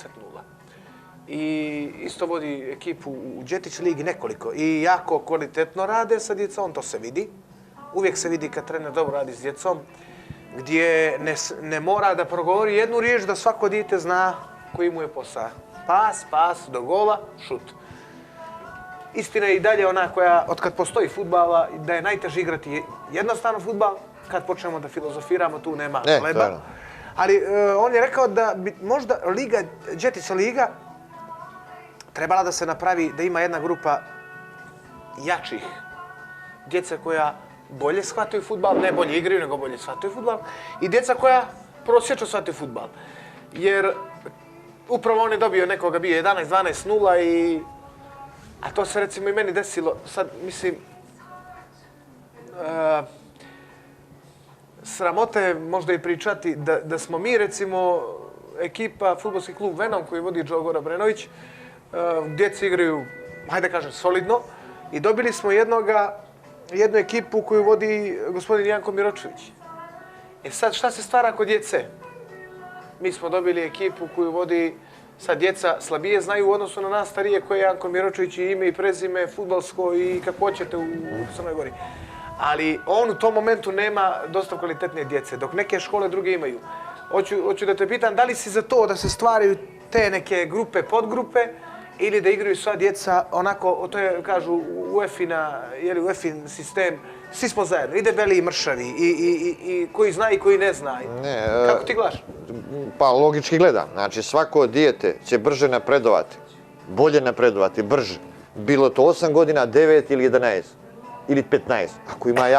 I isto vodi ekipu u Đetić ligi nekoliko. I jako kvalitetno rade sa djecom, to se vidi. Uvijek se vidi kad trener dobro radi s djecom, gdje ne mora da progovori jednu riječ da svako dijete zna koji mu je posao. Pas, do gola, šut. Istina je i dalje ona koja, od kad postoji fudbala, da je najteže igrati jednostavno fudbal, kad počnemo da filozofiramo, tu nema leba. Ali on je rekao da bi možda Đetića liga trebala da se napravi, da ima jedna grupa jačih djece koja bolje shvataju fudbal, ne bolje igraju, nego bolje shvataju fudbal, i djeca koja prosječno shvataju fudbal. Jer upravo on je dobio nekoga, bio 11-12-0 a to se recimo i meni desilo, sad mislim, sramota je možda i pričati da smo mi recimo ekipa, fudbalski klub Venom koji vodi Đogora Brenović, djeci igraju, hajde kažem, solidno i dobili smo jednu ekipu koju vodi gospodin Janko Miročević. Sad šta se stvara kod djece? Mi smo dobili ekipu koju vodi sad djeca slabije znaju u odnosu na nas starije koje je Janko Miročević i ime i prezime, fudbalsko i kako hoćete u Crnoj Gori. Ali on u tom momentu nema dosta kvalitetne djece, dok neke škole druge imaju. Hoću da te pitam, da li si za to da se stvaraju te neke grupe, podgrupe, ili da igraju sva djeca onako, to je, kažu, UEFA-in sistem, svi smo zajedno, i debeli i mršavi, i koji zna i koji ne zna. Kako ti gledaš? Pa logički gledam, znači svako dijete će brže napredovati, bolje napredovati, brže. Bilo to 8 godina, 9 ili 11, ili 15,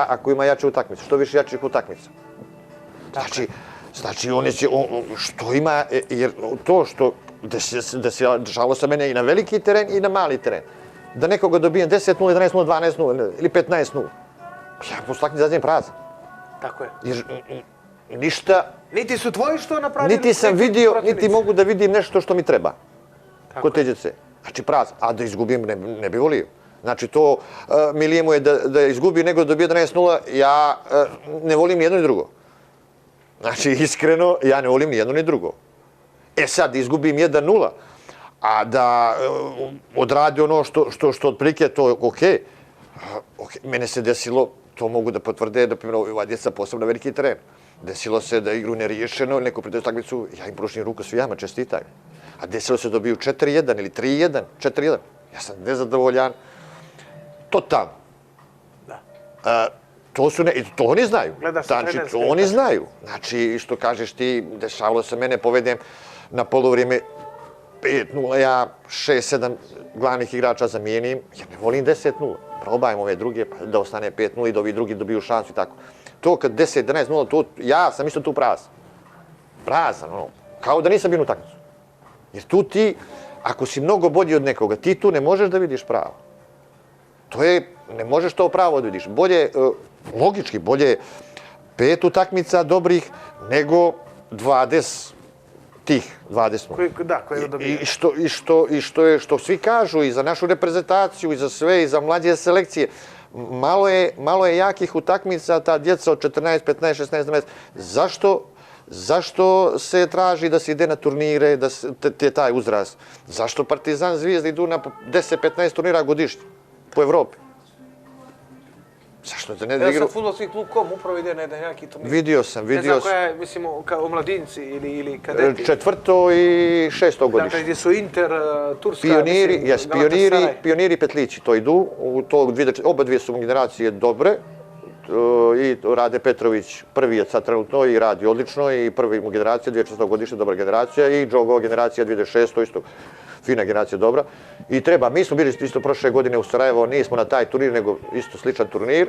ako ima jače utakmice, što više jačih utakmica. Znači, oni će, što ima, jer to što dešavalo se mene i na veliki teren i na mali teren. Da nekoga dobijem 10-0, 11-0, 12-0 ili 15-0. Ja posle utakmice izađem prazan. Tako je. Jer ništa... Niti su tvoji što napravili... Niti sam vidio, niti mogu da vidim nešto što mi treba. Kod te djece. Znači prazan. A da izgubim ne bi volio. Znači to milije mu je da izgubi nego da dobije 11-0. Ja ne volim ni jedno ni drugo. Znači iskreno, ja ne volim ni jedno ni drugo. E sad, izgubim 1-0, a da odradi ono što otprilike to je okej. Mene se desilo, to mogu da potvrde, da primjer ova djeca posebno veliki teren. Desilo se da igru neriješeno, neko pridaju takmicu, ja im pružim ruku svijama, čestitaju. A desilo se da dobiju 4-1 ili 3-1, 4-1. Ja sam nezadovoljan. Totalno. To oni znaju. Znači, to oni znaju. Znači, što kažeš ti, dešavalo se mene, povedem na polovrijeme 5-0, ja 6-7 glavnih igrača zamijenim, jer ne volim 10-0. Probajmo ove druge, pa da ostane 5-0 i da ovi drugi dobiju šansu i tako. To kad 10-11-0, ja sam isto tu prazan. Prazan, ono, kao da nisam bio u takmicu. Jer tu ti, ako si mnogo bolji od nekoga, ti tu ne možeš da vidiš pravo. To je, ne možeš to pravo da vidiš. Bolje, logički, bolje 5 utakmica dobrih nego 20 tih 20. Da, koje je dobio. I što svi kažu i za našu reprezentaciju, i za sve, i za mlađe selekcije, malo je jakih utakmica, ta djeca od 14, 15, 16, 17. Zašto se traži da se ide na turnire, da je taj uzrast? Zašto Partizan, Zvijezda idu na 10-15 turnira godišnje po Evropi? Zašto da ne da igru? Ja sam fudbalski klub Kom upravo ide na jedan jaki turnir. Vidio sam. Ne znam koja je, mislim, kao omladinci ili kadeti. 4. i 6. godišnje. Dakle, gdje su Inter, Turska, Pioniri Petlići to idu. Oba dvije su generacije dobre. I Rade Petrović prvi je sad trenutno i radi odlično. I prvi mu generacija, 2004. godišnje, dobra generacija. I Džogova generacija, 2006. isto fina generacija, dobra. I treba, mi smo bili isto prošle godine u Sarajevo, nismo na taj turnir, nego isto sličan turnir.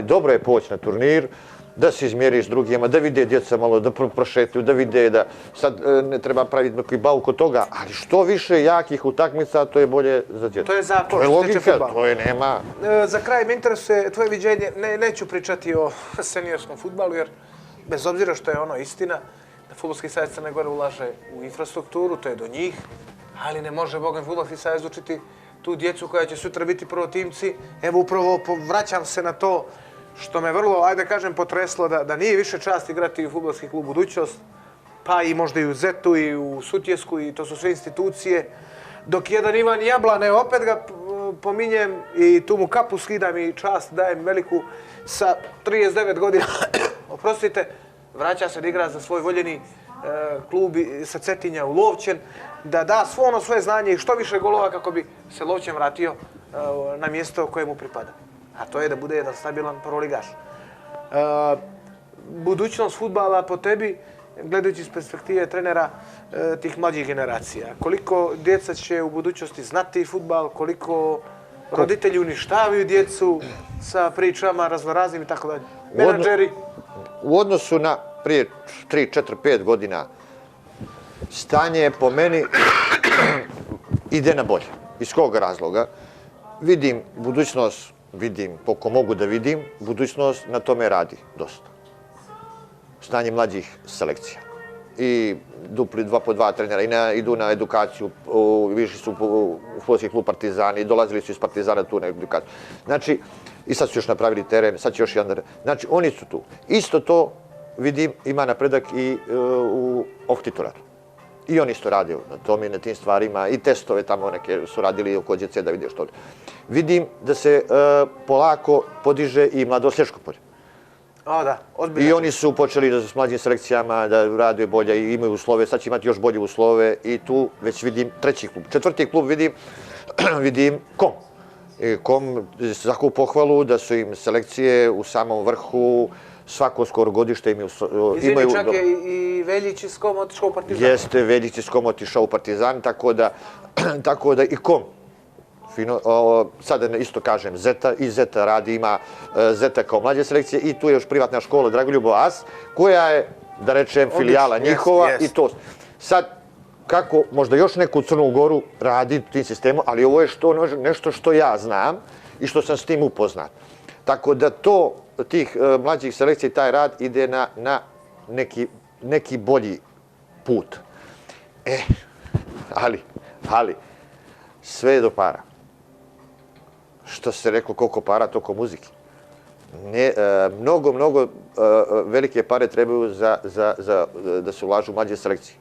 Dobro je poći na turnir, da se izmjeriš s drugima, da vide djeca malo, da prošetuju, da vide da sad ne treba praviti neki bauk od toga, ali što više jakih utakmica, to je bolje za djecu. To je zakon, to je logika, to je nema. Za kraj me interesuje tvoje viđenje, neću pričati o seniorskom fudbalu, jer bez obzira što je ono istina, da Fudbalski savez Crne Gore ulaže u infrastrukturu, to je do njih, ali ne može Bogom Fudbalski savez učiti tu djecu koja će sutra biti prvotimci. Evo upravo vraćam se na to što me vrlo, ajde kažem, potreslo da nije više čast igrati u Fudbalski klub Budućnost, pa i možda i u Zetu i u Sutjesku i to su sve institucije. Dok jedan Ivan Jablane, opet ga pominjem i tu mu kapu skidam i čast dajem veliku sa 39 godina, oprostite, vraća se da igra za svoj voljeni klub sa Cetinja u Lovćen, da da svoje znanje i što više golova kako bi se Lovćen vratio na mjesto koje mu pripada. A to je da bude jedan stabilan prvoligaš. Budućnost fudbala po tebi, gledajući iz perspektive trenera tih mlađih generacija. Koliko djeca će u budućnosti znati fudbal, koliko roditelji uništavaju djecu sa pričama raznoraznim i tako dalje. Menadžeri. U odnosu na prije 3, 4, 5 godina stanje po meni ide na bolje. Iz kog razloga? Vidim budućnost, koliko mogu da vidim, budućnost na tome radi dosta. Stanje mlađih selekcija. I dupli 2 po 2 trenera, idu na edukaciju, višli su u Fudbalski klub Partizani, dolazili su iz Partizana tu na edukaciju. Znači, i sad su još napravili teren, sad će još jedan teren. Znači, oni su tu. Isto to vidim, ima napredak i u off-titularu. I oni isto rade na tom i na tim stvarima, i testove tamo neke su radili oko djece da vide što. Vidim da se polako podiže i mladoosječko polje. O, da, ozbiljno. I oni su počeli da s mlađim selekcijama da rade bolje i imaju uslove, sad će imati još bolje uslove i tu već vidim treći klub. Četvrti klub vidim KOM. KOM za takvu pohvalu da su im selekcije u samom vrhu, svako skoro godište imaju... Izvini, čak je i Veljić iz KOM otišao u Partizan. Jeste, Veljić iz KOM otišao u Partizan, tako da i KOM. Sada isto kažem, Zeta, i Zeta radi, ima Zeta kao mlađe selekcije i tu je još privatna škola Dragoljubo As, koja je, da rečem, filijala njihova i to. Sad, kako možda još neku Crnu Goru radi tim sistemom, ali ovo je nešto što ja znam i što sam s tim upoznat. Tako da tih mlađih selekcija i taj rad ide na neki bolji put. Ali, sve je do para. Što se reklo, koliko para, toliko muzike. Mnogo velike pare trebaju da se ulažu u mlađe selekcije.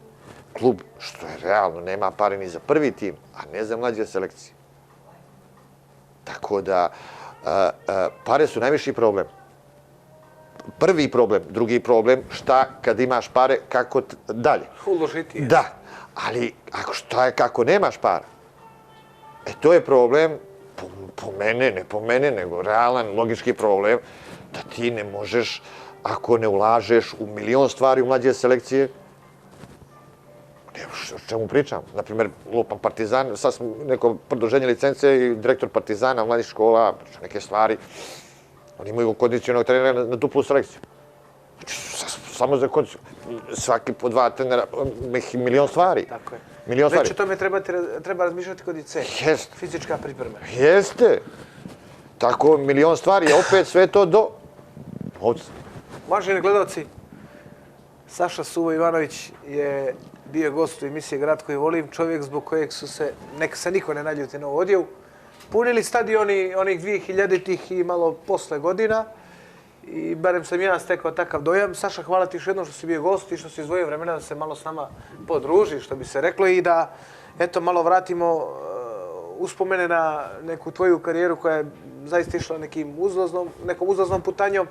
Klub, što je realno, nema pare ni za prvi tim, a ne za mlađe selekcije. Tako da, pare su najviši problem. Prvi problem, drugi problem, šta kad imaš pare, kako dalje. Uložiti je. Da, ali šta je kako nemaš para? To je problem, po mene, ne po mene, nego realan, logički problem, da ti ne možeš, ako ne ulažeš u milion stvari u mlađe selekcije, o čemu pričam? Naprimjer, lupam Partizan, sad smo neko produženje licence i direktor Partizana, mladih škola, neke stvari. Oni imaju kondicionog trenera na duplu selekciju. Samo za kondiciju. Svaki po 2 trenera, milion stvari. Tako je. Milion stvari. Već o tome treba razmišljati kod i C. Fizička priprema. Jeste. Tako, milion stvari, a opet sve to do novca. Uvaženi gledalci, Saša Suvo Ivanović je bio gost u emisiji Grad koji volim, čovjek zbog kojeg su se, neka se niko ne naljuti na ovu odjevu, punili stadioni onih 2000-ih i malo posle godina i barem sam ja stekao takav dojam. Saša, hvala ti još jednom što si bio gost i što si izdvojio vremena da se malo s nama podruži, što bi se reklo, i da eto malo vratimo uspomene na neku tvoju karijeru koja je zaista išla nekom uzlaznom putanjom,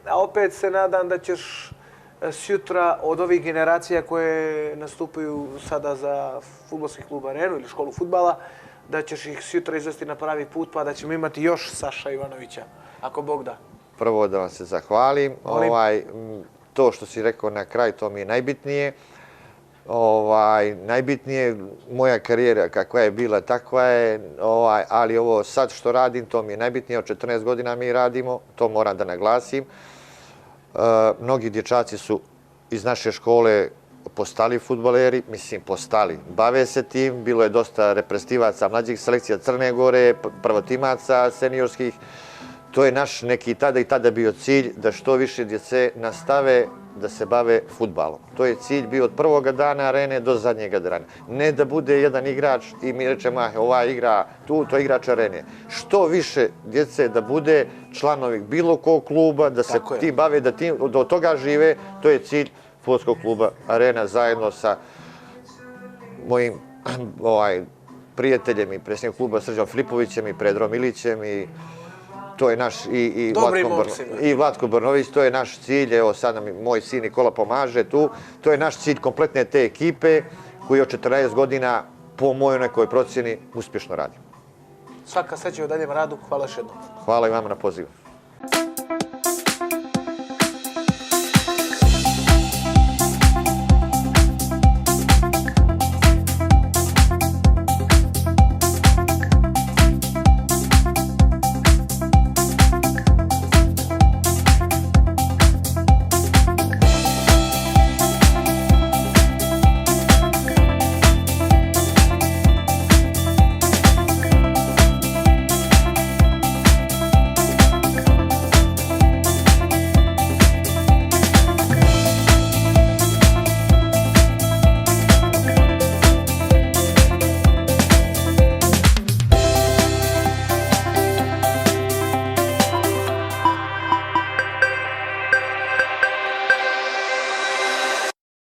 a opet se nadam da ćeš sjutra od ovih generacija koje nastupaju sada za fudbalski klub Arenu ili školu fudbala, da ćeš ih sjutra izvesti na pravi put, pa da ćemo imati još Saša Ivanovića, ako Bog da. Prvo da vam se zahvalim. To što si rekao na kraj, to mi je najbitnije. Najbitnije moja karijera kakva je bila, takva je, ali ovo sad što radim, to mi je najbitnije. Od 14 godina mi radimo, to moram da naglasim. Mnogi dječaci su iz naše škole postali fudbaleri, postali, bave se tim, bilo je dosta reprezentativaca mlađih selekcija Crne Gore, prvotimaca seniorskih. To je naš neki tada bio cilj da što više djece nastave da se bave fudbalom. To je cilj bio od prvoga dana Arene do zadnjega dana. Ne da bude jedan igrač i mi rečemo ova igra tu, to je igrač Arene. Što više djece da bude članovi bilo kog kluba, da se ti bave, da od toga žive, to je cilj fudbalskog kluba Arena zajedno sa mojim prijateljem i predsjednikom kluba Srđom Filipovićem i Predrom Ilićem i to je naš i Vlatko Brnović, to je naš cilj, evo sad nam moj sin Nikola pomaže tu, to je naš cilj kompletne te ekipe koji od 14 godina po mojoj nekoj procjeni uspješno radi. Svaka sreća u daljem radu, hvala još jednom. Hvala i vama na pozivu.